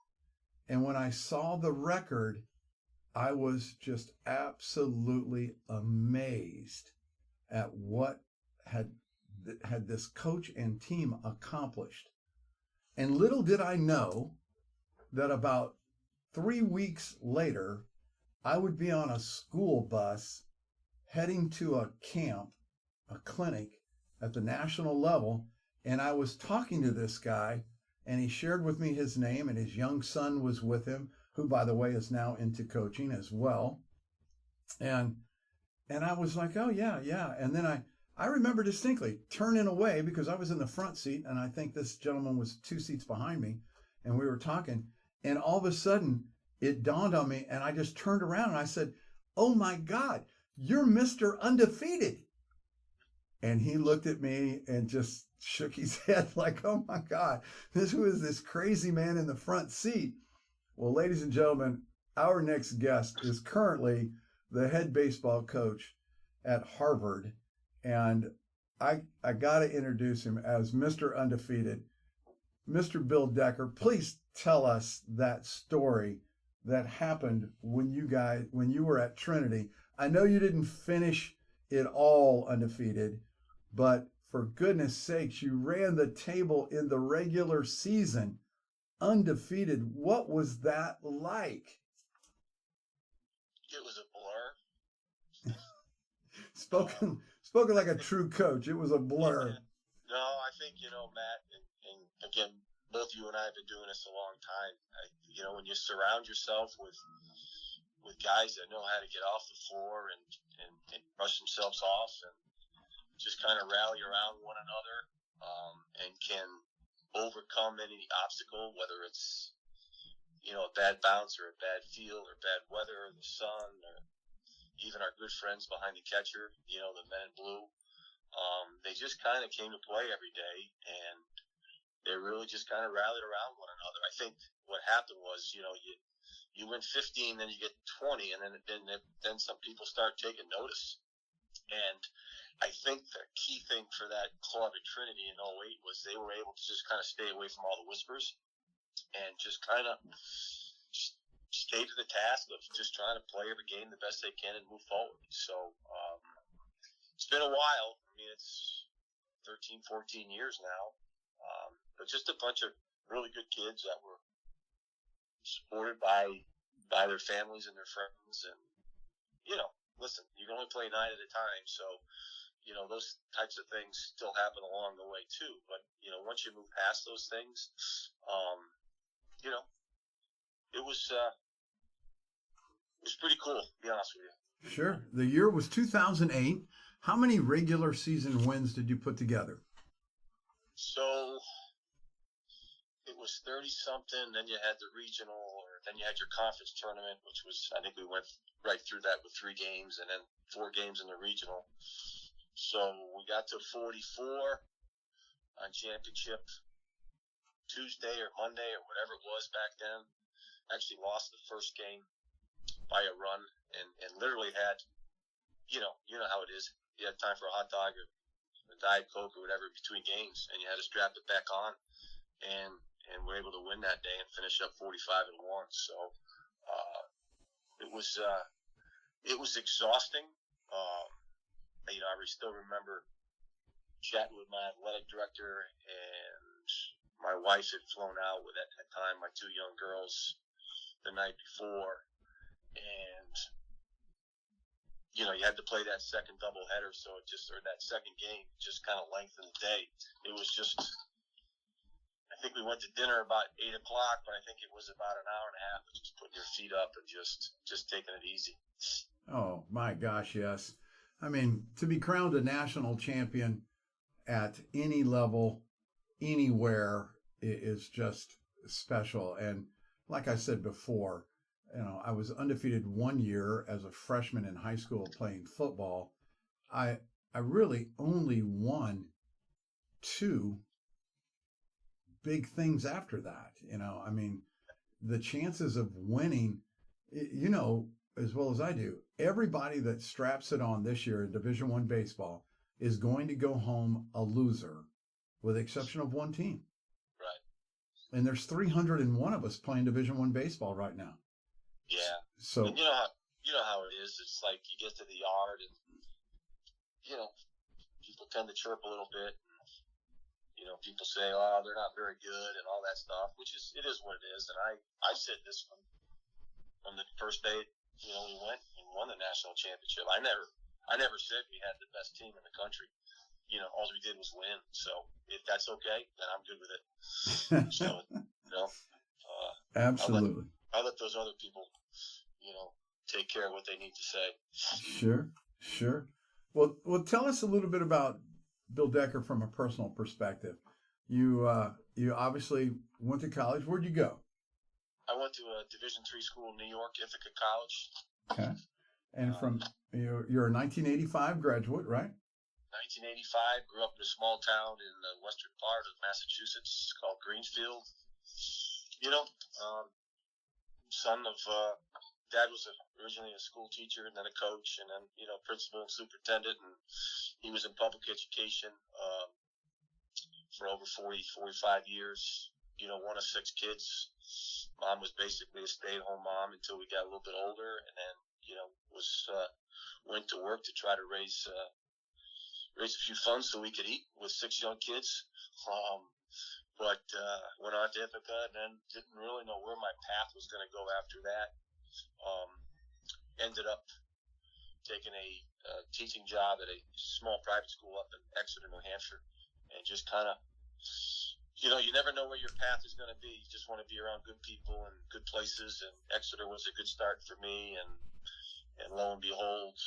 And when I saw the record, I was just absolutely amazed at what had this coach and team accomplished. And little did I know that about 3 weeks later, I would be on a school bus heading to a camp, a clinic at the national level. And I was talking to this guy, and he shared with me his name, and his young son was with him, who, by the way, is now into coaching as well. And I was like, oh, yeah. And then I remember distinctly turning away because I was in the front seat, and I think this gentleman was 2 seats behind me, and we were talking. And all of a sudden, it dawned on me, and I just turned around and I said, oh, my God, you're Mr. Undefeated. And he looked at me and just shook his head like, oh, my God, who is this crazy man in the front seat? Well, ladies and gentlemen, our next guest is currently the head baseball coach at Harvard. And I got to introduce him as Mr. Undefeated. Mr. Bill Decker, please tell us that story that happened when you were at Trinity. I know you didn't finish it all undefeated, but for goodness sakes, you ran the table in the regular season undefeated. What was that like? It was a blur. Spoken like a true coach. It was a blur. No, I think, Matt, and again, both you and I have been doing this a long time. When you surround yourself with guys that know how to get off the floor and brush themselves off and just kind of rally around one another, and can overcome any obstacle, whether it's, a bad bounce or a bad field or bad weather or the sun or even our good friends behind the catcher, the men in blue. They just kind of came to play every day, and they really just kind of rallied around one another. I think what happened was, you win 15, then you get 20, and then some people start taking notice. And I think the key thing for that club at Trinity in 08 was they were able to just kind of stay away from all the whispers and just kind of stay to the task of just trying to play every game the best they can and move forward. So it's been a while. I mean, it's 13, 14 years now. But just a bunch of really good kids that were supported by their families and their friends. And, listen, you can only play 9 at a time. So, those types of things still happen along the way too. But, once you move past those things, it was pretty cool, to be honest with you. Sure. The year was 2008. How many regular season wins did you put together? So it was 30-something. Then you had the regional, or then you had your conference tournament, which was, I think we went right through that with 3 games and then 4 games in the regional. So we got to 44 on championship Tuesday or Monday or whatever it was back then. Actually lost the first game by a run and literally had, you know how it is. You had time for a hot dog or a Diet Coke or whatever between games, and you had to strap it back on, and we're able to win that day and finish up 45-1. So it was exhausting. I still remember chatting with my athletic director, and my wife had flown out with, at that time, my two young girls the night before. And, you had to play that second doubleheader, so or that second game just kind of lengthened the day. It was just, I think we went to dinner about 8 o'clock, but I think it was about an hour and a half of just putting your feet up and just taking it easy. Oh, my gosh, yes. I mean, to be crowned a national champion at any level, anywhere, is just special. And like I said before, I was undefeated 1 year as a freshman in high school playing football. I really only won 2 big things after that. I mean, the chances of winning, as well as I do, everybody that straps it on this year in Division I baseball is going to go home a loser, with the exception of one team. Right. And there's 301 of us playing Division I baseball right now. Yeah. So and you know how it is. It's like you get to the yard and people tend to chirp a little bit. People say, "Oh, they're not very good," and all that stuff, which it is what it is. And I said this from the first day, we went and won the national championship. I never said we had the best team in the country. All we did was win. So if that's okay, then I'm good with it. So, absolutely. I'll let those other people, take care of what they need to Sure. say. Well, tell us a little bit about Bill Decker from a personal perspective. You obviously went to college. Where'd you go? I went to a Division III school in New York, Ithaca College. Okay. And you're a 1985 graduate, right? 1985, grew up in a small town in the western part of Massachusetts called Greensfield. Son of, Dad was originally a school teacher and then a coach and then, principal and superintendent. And he was in public education for over 45 years, one of 6 kids. Mom was basically a stay-at-home mom until we got a little bit older, and then, went to work to try to raise a few funds so we could eat with 6 young kids. But went on to Ithaca and then didn't really know where my path was going to go after that. Ended up taking a teaching job at a small private school up in Exeter, New Hampshire, and just kind of, you never know where your path is going to be. You just want to be around good people and good places, and Exeter was a good start for me, and lo and behold,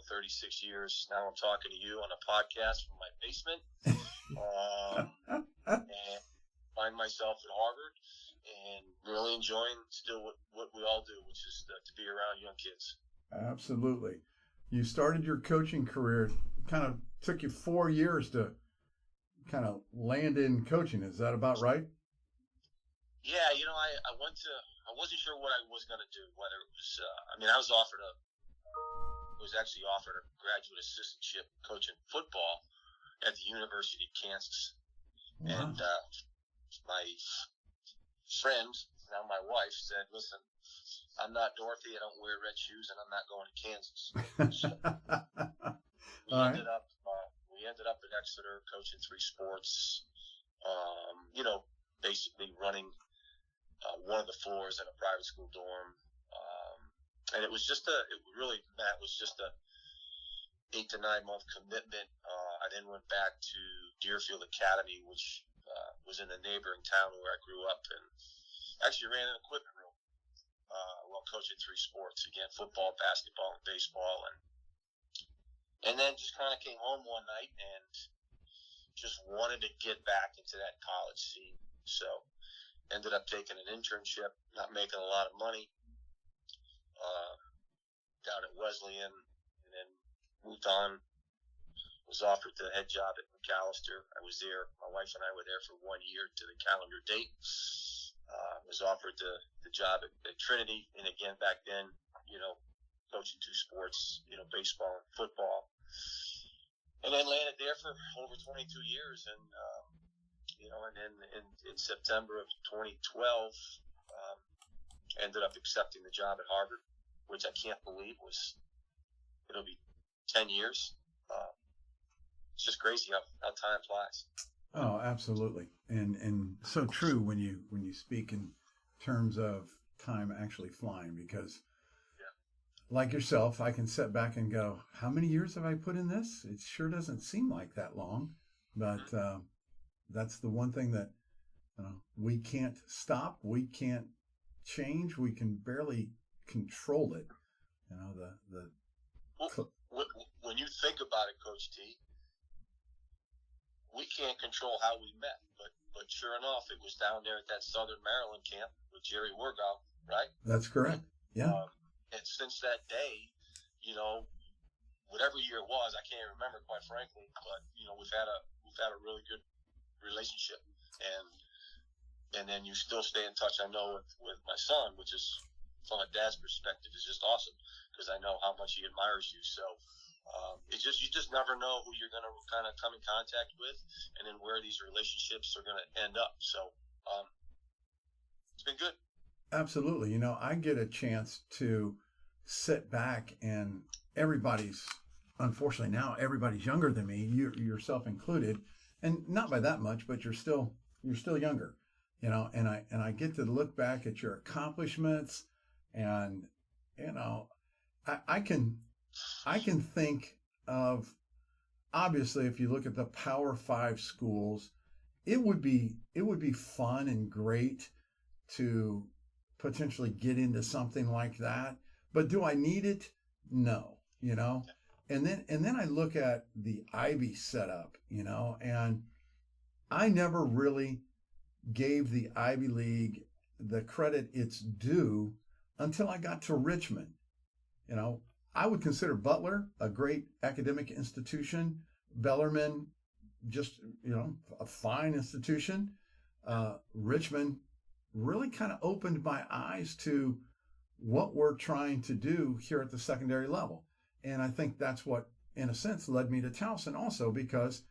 36 years, now I'm talking to you on a podcast from my basement, and find myself at Harvard, and really enjoying still what we all do, which is to be around young kids. Absolutely. You started your coaching career, kind of took you 4 years to kind of land in coaching. Is that about right? Yeah, I wasn't sure what I was going to do, whether it was, I was actually offered a graduate assistantship coaching football at the University of Kansas. Wow. And my friend, now my wife, said, "Listen, I'm not Dorothy. I don't wear red shoes, and I'm not going to Kansas." So we ended up at Exeter coaching 3 sports. Basically running one of the floors in a private school dorm. And it was just Matt, was just a 8 to 9 month commitment. I then went back to Deerfield Academy, which was in the neighboring town where I grew up, and actually ran an equipment room while coaching 3 sports, again, football, basketball, and baseball. And then just kind of came home one night and just wanted to get back into that college scene. So ended up taking an internship, not making a lot of money, down at Wesleyan, and then moved on, was offered the head job at McAllister. I was there, my wife and I were there for 1 year to the calendar date. Was offered the job at Trinity, and again, back then, coaching 2 sports, baseball and football. And then landed there for over 22 years, and and then in September of 2012, ended up accepting the job at Harvard, which I can't believe it'll be 10 years. it's just crazy how time flies. Oh, absolutely. And so true when you speak in terms of time actually flying, because like yourself, I can sit back and go, how many years have I put in this? It sure doesn't seem like that long, but that's the one thing that we can't stop. We can't change. We can barely control it. When you think about it, Coach T, we can't control how we met, but sure enough, it was down there at that Southern Maryland camp with Jerry Wargow, right? That's correct. Yeah. And since that day, whatever year it was, I can't remember, quite frankly, but we've had a really good relationship, and then you still stay in touch. I know with my son, which is, from a dad's perspective, is just awesome, because I know how much he admires you. So you just never know who you're going to kind of come in contact with, and then where these relationships are going to end up. So it's been good. Absolutely. I get a chance to sit back, and unfortunately now everybody's younger than me, yourself included, and not by that much, but you're still younger, and I get to look back at your accomplishments, and I can think of, obviously, if you look at the Power 5 schools, it would be fun and great to potentially get into something like that. But do I need it? No, And then I look at the Ivy setup, and I never really gave the Ivy League the credit it's due until I got to Richmond. I would consider Butler a great academic institution, Bellarmine just, a fine institution. Richmond really kind of opened my eyes to what we're trying to do here at the secondary level. And I think that's what, in a sense, led me to Towson also, because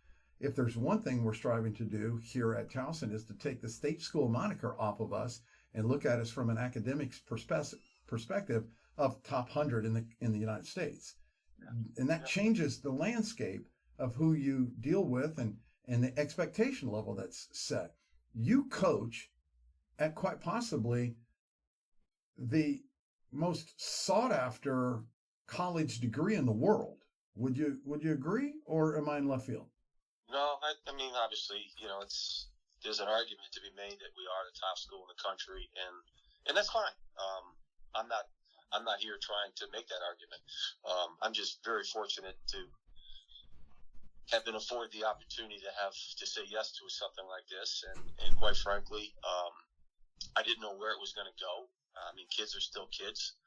if there's one thing we're striving to do here at Towson is to take the state school moniker off of us and look at us from an academics perspective of top 100 in the United States. And that changes the landscape of who you deal with and the expectation level that's set. You coach at quite possibly the most sought after college degree in the world. Would you agree, or am I in left field? No, I mean, obviously, there's an argument to be made that we are the top school in the country, and that's fine. I'm not here trying to make that argument. I'm just very fortunate to have been afforded the opportunity to say yes to something like this, and quite frankly, I didn't know where it was going to go. I mean, kids are still kids.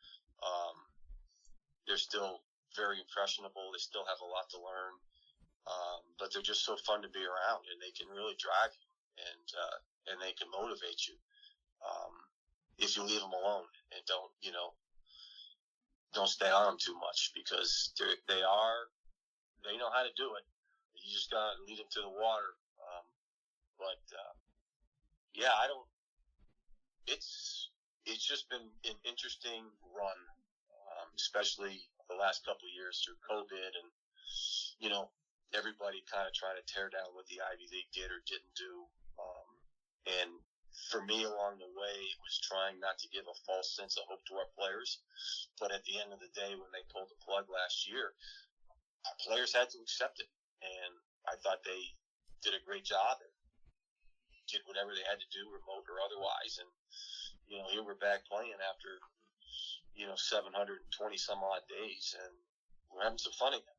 They're still very impressionable. They still have a lot to learn, but they're just so fun to be around, and they can really drive you, and they can motivate you if you leave them alone and don't stay on them too much, because they know how to do it. You just gotta lead them to the water. It's just been an interesting run, especially the last couple of years through COVID, and everybody kind of trying to tear down what the Ivy League did or didn't do. And for me, along the way, it was trying not to give a false sense of hope to our players. But at the end of the day, when they pulled the plug last year, our players had to accept it. And I thought they did a great job and did whatever they had to do, remote or otherwise. And, here we're back playing after, 720 some odd days, and we're having some fun again.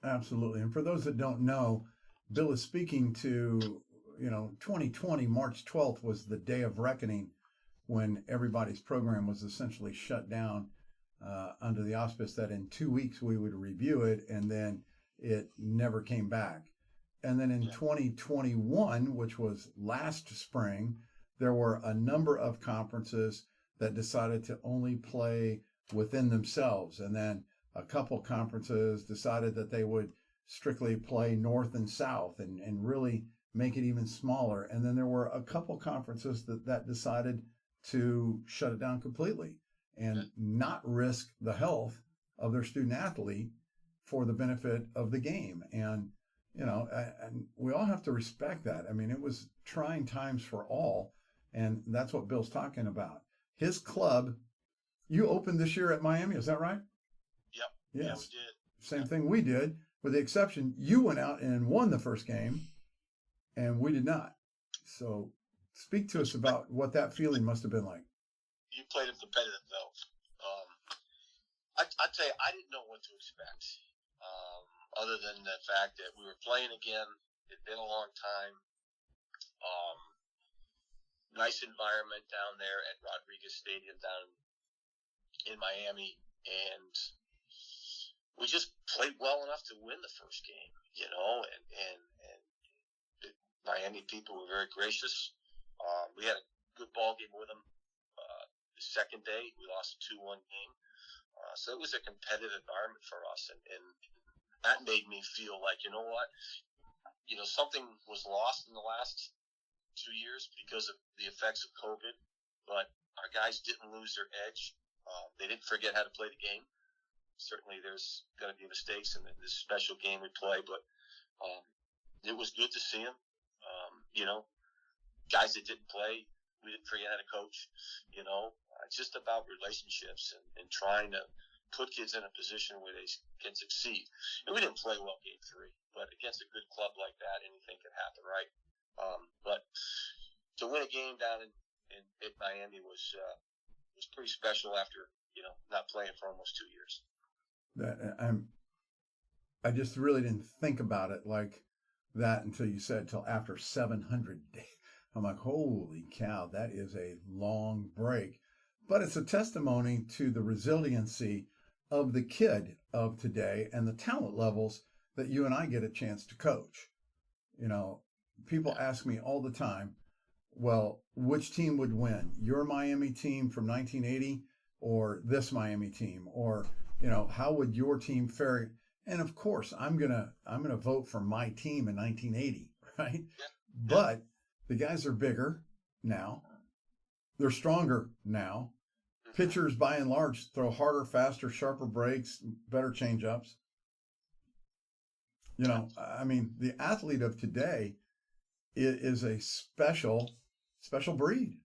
Absolutely. And for those that don't know, Bill is speaking to, 2020, March 12th was the day of reckoning when everybody's program was essentially shut down under the auspice that in 2 weeks we would review it, and then it never came back. And then in 2021, which was last spring, there were a number of conferences that decided to only play within themselves. And then a couple conferences decided that they would strictly play North and South and really make it even smaller. And then there were a couple conferences that decided to shut it down completely and not risk the health of their student athlete for the benefit of the game. And, and we all have to respect that. I mean, it was trying times for all, and that's what Bill's talking about. His club, you opened this year at Miami, is that right? Yep. Yes. Yeah, we did. Same thing we did, with the exception you went out and won the first game, and we did not. So speak to us about what that feeling must have been like. You played it competitive, though. I'd tell you, I didn't know what to expect, other than the fact that we were playing again. It'd been a long time. Nice environment down there at Rodriguez Stadium down in Miami, and we just played well enough to win the first game, and the Miami people were very gracious. We had a good ball game with them. The second day, we lost a 2-1 game. So it was a competitive environment for us, and that made me feel like, you know what, something was lost in the last 2 years because of the effects of COVID, but our guys didn't lose their edge. They didn't forget how to play the game. Certainly there's going to be mistakes in this special game we play, but it was good to see them. Guys that didn't play, we didn't forget how to coach. It's just about relationships and trying to put kids in a position where they can succeed. And we didn't play well game 3, but against a good club like that, anything could happen, right? But to win a game down in Miami was pretty special after not playing for almost 2 years. I just really didn't think about it like that until you said till after 700 days. I'm like, holy cow, that is a long break. But it's a testimony to the resiliency of the kid of today and the talent levels that you and I get a chance to coach. People ask me all the time, well, which team would win? Your Miami team from 1980 or this Miami team? Or, how would your team fare? And of course, I'm gonna vote for my team in 1980, right? But the guys are bigger now. They're stronger now. Pitchers, by and large, throw harder, faster, sharper breaks, better change-ups. The athlete of today is a special breed.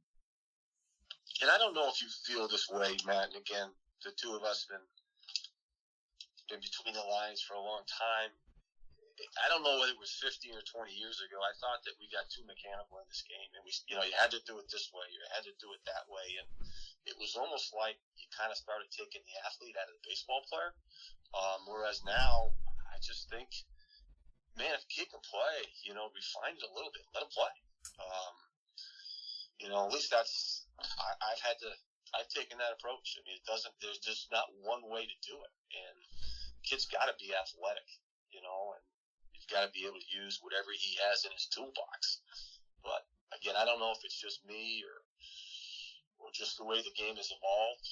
And I don't know if you feel this way, Matt. And again, the two of us have been between the lines for a long time. I don't know whether it was 15 or 20 years ago. I thought that we got too mechanical in this game, and you had to do it this way, you had to do it that way, and it was almost like you kind of started taking the athlete out of the baseball player. Whereas now, I just think, man, if a kid can play, refine it a little bit, let him play. At least that's I've taken that approach. I mean, there's just not one way to do it, and kid's got to be athletic, and he's got to be able to use whatever he has in his toolbox. But again, I don't know if it's just me or just the way the game has evolved.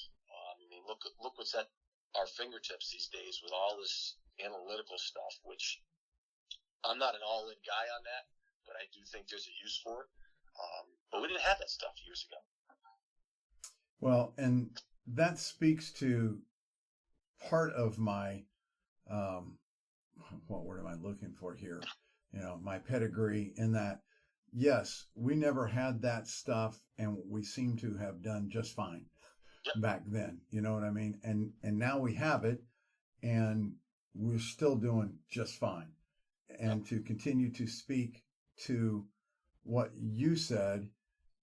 Look what's at our fingertips these days with all this analytical stuff, which I'm not an all-in guy on that, but I do think there's a use for it. But we didn't have that stuff years ago. Well, and that speaks to part of my, what word am I looking for here? My pedigree in that, yes, we never had that stuff, and we seem to have done just fine back then. You know what I mean? And now we have it, and we're still doing just fine. And to continue to speak to what you said,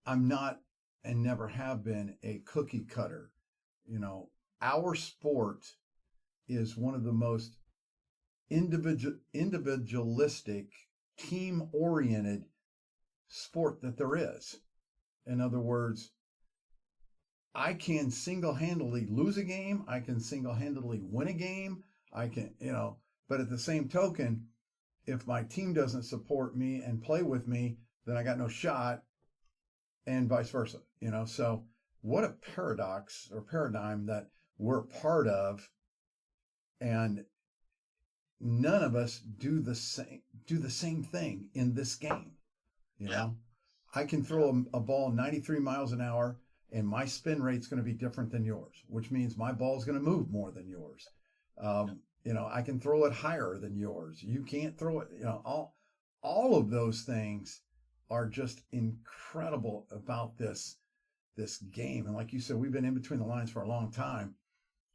I'm not and never have been a cookie cutter. Our sport is one of the most individualistic, team-oriented sport that there is. In other words, I can single-handedly lose a game. I can single-handedly win a game. I can, but at the same token, if my team doesn't support me and play with me, then I got no shot, and vice versa, So what a paradox or paradigm that we're part of, and none of us do the same thing in this game. I can throw a ball 93 miles an hour, and my spin rate's going to be different than yours, which means my ball's going to move more than yours. I can throw it higher than yours. You can't throw it. All of those things are just incredible about this game. And like you said, we've been in between the lines for a long time,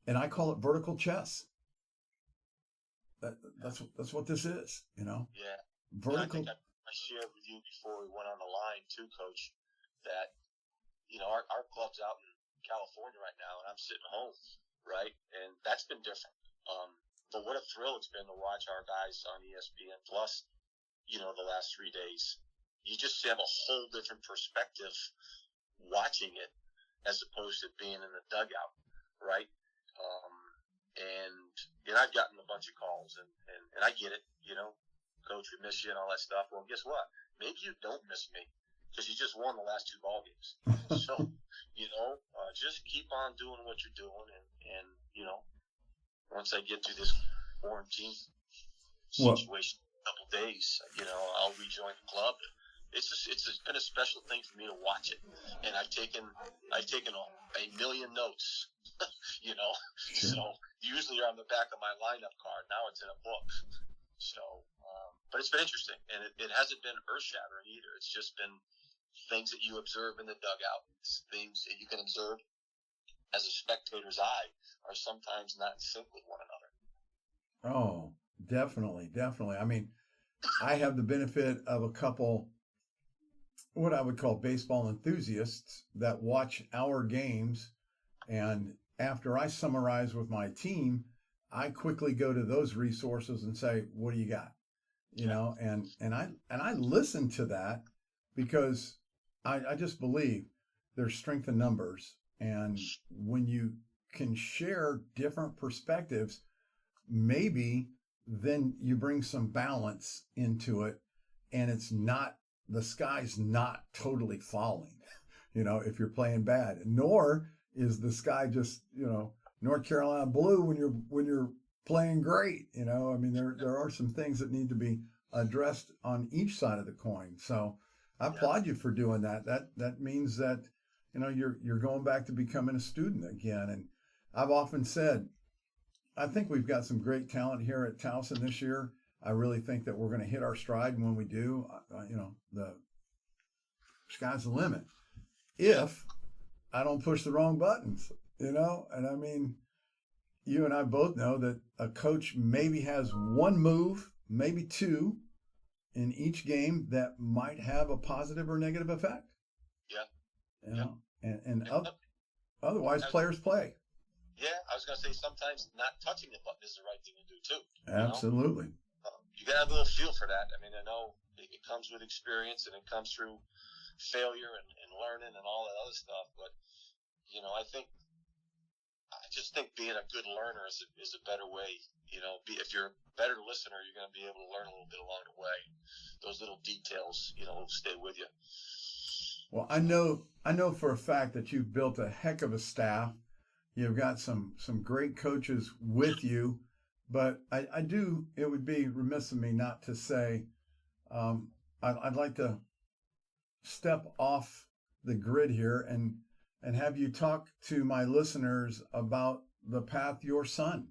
and I call it vertical chess. That's what this is. Yeah. Vertical. And I shared with you before we went on the line too, Coach, that our club's out in California right now, and I'm sitting home, right? And that's been different. But what a thrill it's been to watch our guys on ESPN Plus, the last 3 days. You just have a whole different perspective watching it as opposed to being in the dugout, right? And I've gotten a bunch of calls, and I get it, Coach, we miss you and all that stuff. Well, guess what? Maybe you don't miss me because you just won the last 2 ball games. So, just keep on doing what you're doing, and once I get to this quarantine situation in a couple days, I'll rejoin the club. It's been a special thing for me to watch it, and I've taken a million notes, Sure. So usually they're on the back of my lineup card. Now it's in a book. So, but it's been interesting, and it hasn't been earth-shattering either. It's just been things that you observe in the dugout, things that you can observe as a spectator's eye are sometimes not in sync with one another. Oh, definitely. I mean, I have the benefit of a couple, what I would call baseball enthusiasts that watch our games, and after I summarize with my team, I quickly go to those resources and say, what do you got? And I listen to that because I just believe there's strength in numbers. And when you can share different perspectives, maybe then you bring some balance into it, and the sky's not totally falling, if you're playing bad, nor is the sky just, North Carolina blue when you're playing great. I mean, there are some things that need to be addressed on each side of the coin. So I applaud you for doing that. That means that, you're going back to becoming a student again. And I've often said, I think we've got some great talent here at Towson this year. I really think that we're going to hit our stride. And when we do, the sky's the limit. If I don't push the wrong buttons, and I mean, you and I both know that a coach maybe has one move, maybe 2 in each game that might have a positive or negative effect. Yeah. And otherwise players play. Yeah, I was going to say sometimes not touching the button is the right thing to do too. Absolutely. You got to have a little feel for that. I mean, I know it comes with experience and it comes through failure and learning and all that other stuff. But, I just think being a good learner is a better way. If you're a better listener, you're going to be able to learn a little bit along the way. Those little details, will stay with you. Well, I know for a fact that you've built a heck of a staff. You've got some great coaches with you, but it would be remiss of me not to say, I'd like to step off the grid here and have you talk to my listeners about the path your son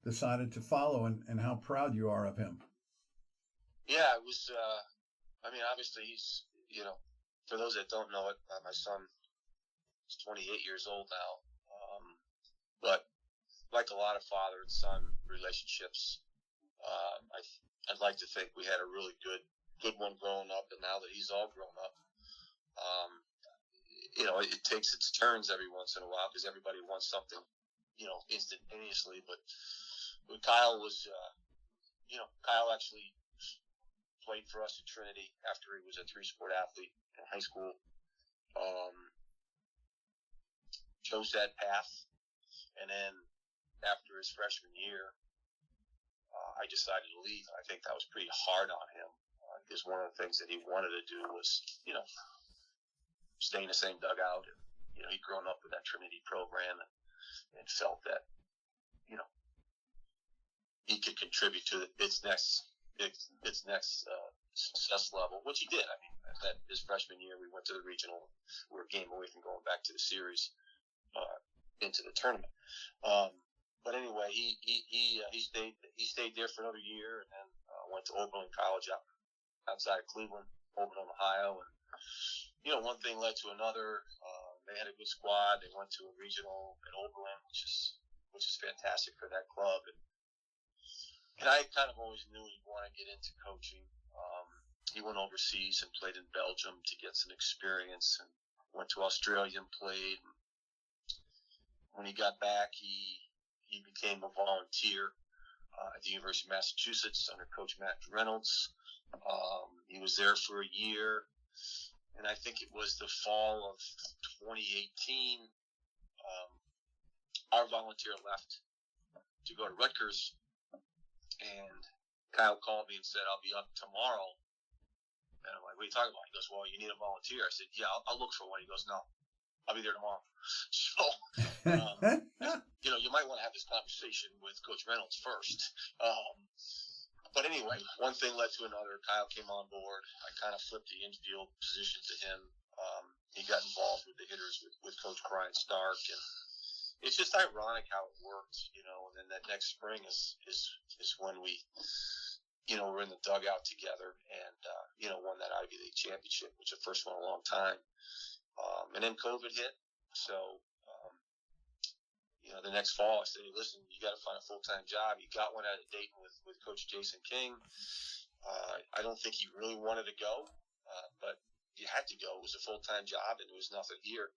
decided to follow and how proud you are of him. Yeah, it was, obviously he's, for those that don't know it, my son is 28 years old now. But like a lot of father and son relationships, I'd like to think we had a really good one growing up, and now that he's all grown up, it takes its turns every once in a while because everybody wants something, instantaneously. But Kyle was, Kyle actually played for us at Trinity after he was a 3-sport athlete in high school. Chose that path, and then after his freshman year, I decided to leave. I think that was pretty hard on him because one of the things that he wanted to do was, stay in the same dugout. And, he'd grown up with that Trinity program and felt that, he could contribute to its next success level, which he did. I mean, that his freshman year, we went to the regional. We were a game away from going back to the series, into the tournament. but anyway, he stayed there for another year, and then went to Oberlin College outside of Cleveland, Oberlin, Ohio, and one thing led to another. They had a good squad. They went to a regional at Oberlin, which is fantastic for that club. And I kind of always knew he'd want to get into coaching. He went overseas and played in Belgium to get some experience, and went to Australia and played. When he got back, he became a volunteer at the University of Massachusetts under Coach Matt Reynolds. He was there for a year, and I think it was the fall of 2018. Our volunteer left to go to Rutgers, and Kyle called me and said, "I'll be up tomorrow." And I'm like, "What are you talking about?" He goes, "Well, you need a volunteer." I said, "Yeah, I'll look for one." He goes, "No, I'll be there tomorrow." So, you might want to have this conversation with Coach Reynolds first. But anyway, one thing led to another. Kyle came on board. I kind of flipped the infield position to him. He got involved with the hitters with Coach Brian Stark, and it's just ironic how it worked, And then that next spring is when we, we're in the dugout together and won that Ivy League championship, which was the first one in a long time. And then COVID hit, so the next fall I said, "Hey, listen, you got to find a full-time job." He got one out of Dayton with Coach Jason King. I don't think he really wanted to go, but he had to go. It was a full-time job, and there was nothing here.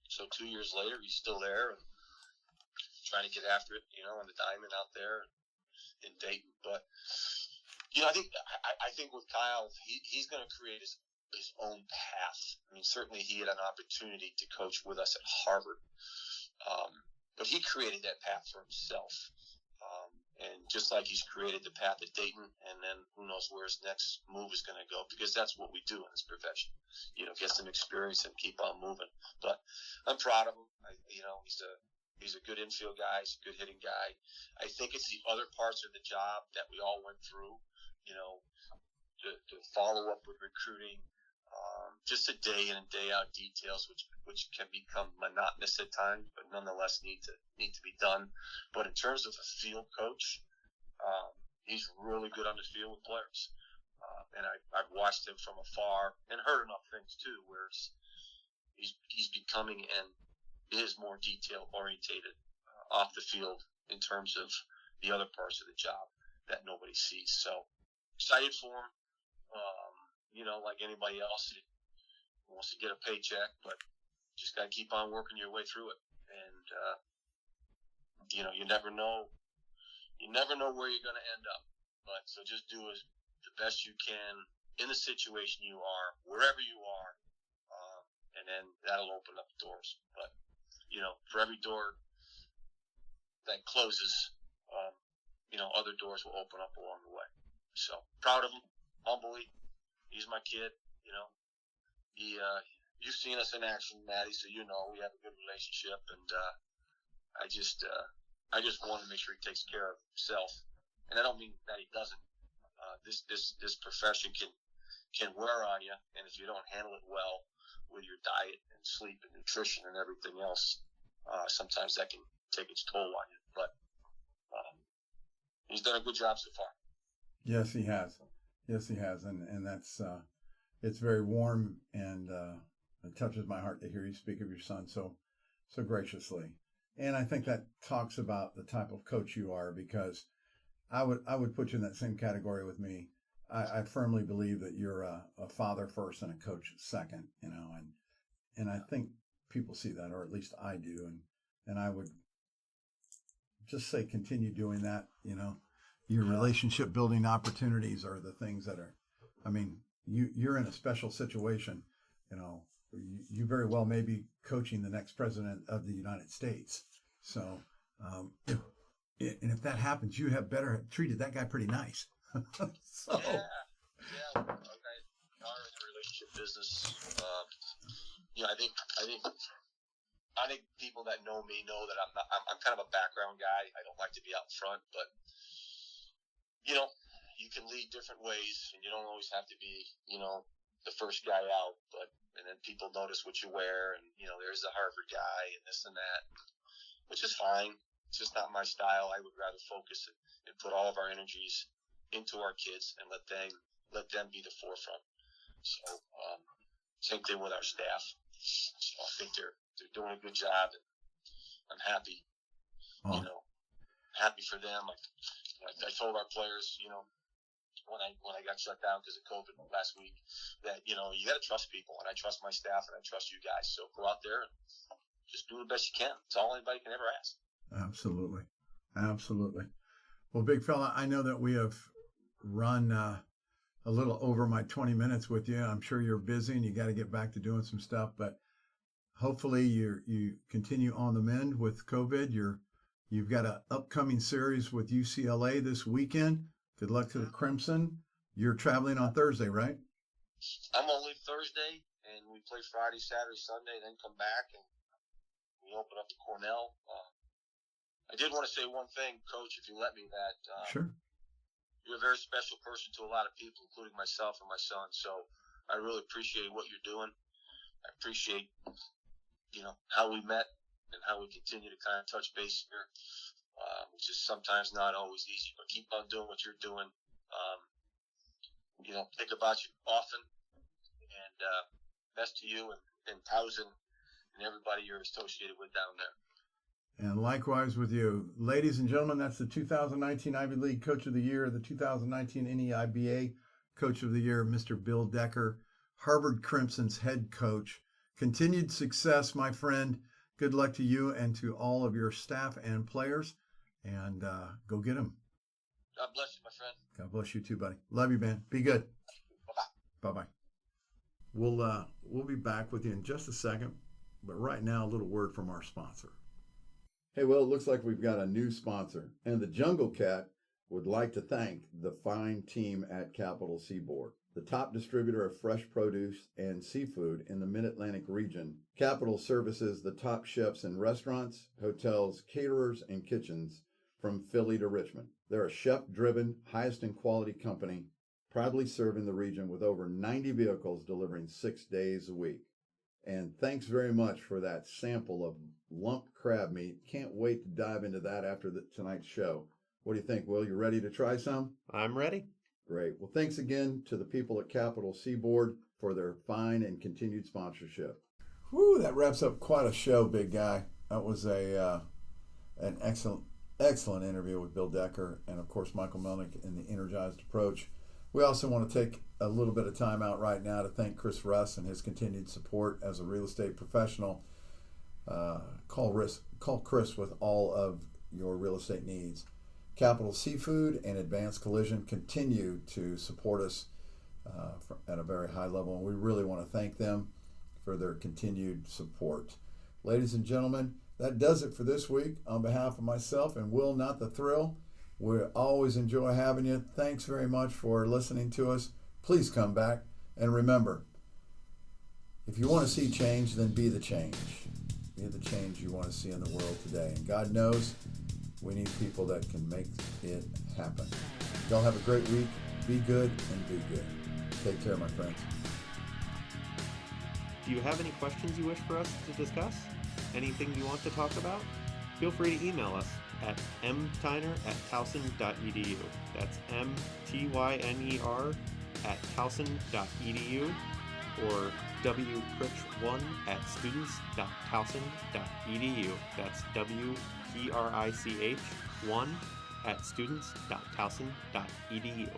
So 2 years later, he's still there and trying to get after it, on the diamond out there in Dayton. But I think with Kyle, he's going to create his own path. I mean, certainly he had an opportunity to coach with us at Harvard. But he created that path for himself. And just like he's created the path at Dayton, and then who knows where his next move is going to go, because that's what we do in this profession. Get some experience and keep on moving. But I'm proud of him. He's a good infield guy. He's a good hitting guy. I think it's the other parts of the job that we all went through, to follow up with recruiting, just the day in and day out details, which can become monotonous at times, but nonetheless need to be done. But in terms of a field coach, he's really good on the field with players. And I've watched him from afar and heard enough things too, where he's becoming and is more detail orientated off the field in terms of the other parts of the job that nobody sees. So excited for him. Like anybody else, he wants to get a paycheck, but just got to keep on working your way through it. And you never know where you're going to end up. But so just do the best you can in the situation you are, wherever you are, and then that'll open up doors. But for every door that closes, other doors will open up along the way. So proud of him, humbly. He's my kid. You've seen us in action, Maddie, so we have a good relationship, and I just want to make sure he takes care of himself. And I don't mean that he doesn't. This profession can wear on you, and if you don't handle it well with your diet and sleep and nutrition and everything else, sometimes that can take its toll on you. But he's done a good job so far. Yes, he has. And that's it's very warm, and it touches my heart to hear you speak of your son so graciously. And I think that talks about the type of coach you are, because I would put you in that same category with me. I firmly believe that you're a father first and a coach second, and I think people see that, or at least I do, and I would just say continue doing that. Your relationship building opportunities are the things that are, you're in a special situation. You very well may be coaching the next president of the United States. So, if that happens, you have better treated that guy pretty nice. So. Yeah. Okay. Our relationship business. I think people that know me know that I'm kind of a background guy. I don't like to be out front, but you can lead different ways, and you don't always have to be, the first guy out. And then people notice what you wear, and there's the Harvard guy and this and that, which is fine. It's just not my style. I would rather focus and put all of our energies into our kids and let them be the forefront. So same thing with our staff. So I think they're doing a good job, and I'm happy. Oh. Happy for them. I told our players, when I got shut down because of COVID last week, that you got to trust people, and I trust my staff, and I trust you guys. So go out there and just do the best you can. It's all anybody can ever ask. Absolutely. Well, big fella, I know that we have run a little over my 20 minutes with you. I'm sure you're busy and you got to get back to doing some stuff, but hopefully you continue on the mend with COVID. You've got an upcoming series with UCLA this weekend. Good luck to the Crimson. You're traveling on Thursday, right? I'm gonna leave Thursday, and we play Friday, Saturday, Sunday, then come back and we open up to Cornell. I did want to say one thing, Coach, if you let me, that Sure. you're a very special person to a lot of people, including myself and my son. So I really appreciate what you're doing. I appreciate, how we met and how we continue to kind of touch base here, which is sometimes not always easy. But keep on doing what you're doing. Think about you often, and best to you and Towson and everybody you're associated with down there. And likewise with you. Ladies and gentlemen, that's the 2019 Ivy League Coach of the Year, the 2019 NEIBA Coach of the Year, Mr. Bill Decker, Harvard Crimson's head coach. Continued success, my friend. Good luck to you and to all of your staff and players. And go get them. God bless you, my friend. God bless you too, buddy. Love you, man. Be good. Bye-bye. Bye-bye. We'll be back with you in just a second. But right now, a little word from our sponsor. Hey, well, it looks like we've got a new sponsor, and the Jungle Cat would like to thank the fine team at Capital Seaboard, the top distributor of fresh produce and seafood in the Mid-Atlantic region. Capital services the top chefs in restaurants, hotels, caterers, and kitchens from Philly to Richmond. They're a chef-driven, highest in quality company, proudly serving the region with over 90 vehicles delivering 6 days a week. And thanks very much for that sample of lump crab meat. Can't wait to dive into that after tonight's show. What do you think, Will? You ready to try some? I'm ready. Great. Well, thanks again to the people at Capital Seaboard for their fine and continued sponsorship. Whew, that wraps up quite a show, big guy. That was an excellent interview with Bill Decker and, of course, Michael Melnik in the Energized Approach. We also want to take a little bit of time out right now to thank Chris Russ and his continued support as a real estate professional. Call Chris with all of your real estate needs. Capital Seafood and Advanced Collision continue to support us at a very high level, and we really want to thank them for their continued support. Ladies and gentlemen, that does it for this week. On behalf of myself and Will Not the Thrill, we always enjoy having you. Thanks very much for listening to us. Please come back, and remember, if you want to see change, then be the change. Be the change you want to see in the world today. And God knows we need people that can make it happen. Y'all have a great week. Be good and do good. Take care, my friends. Do you have any questions you wish for us to discuss? Anything you want to talk about? Feel free to email us at mtyner@towson.edu. That's mtyner@towson.edu or wprich1@students.towson.edu. That's wprich1@students.towson.edu.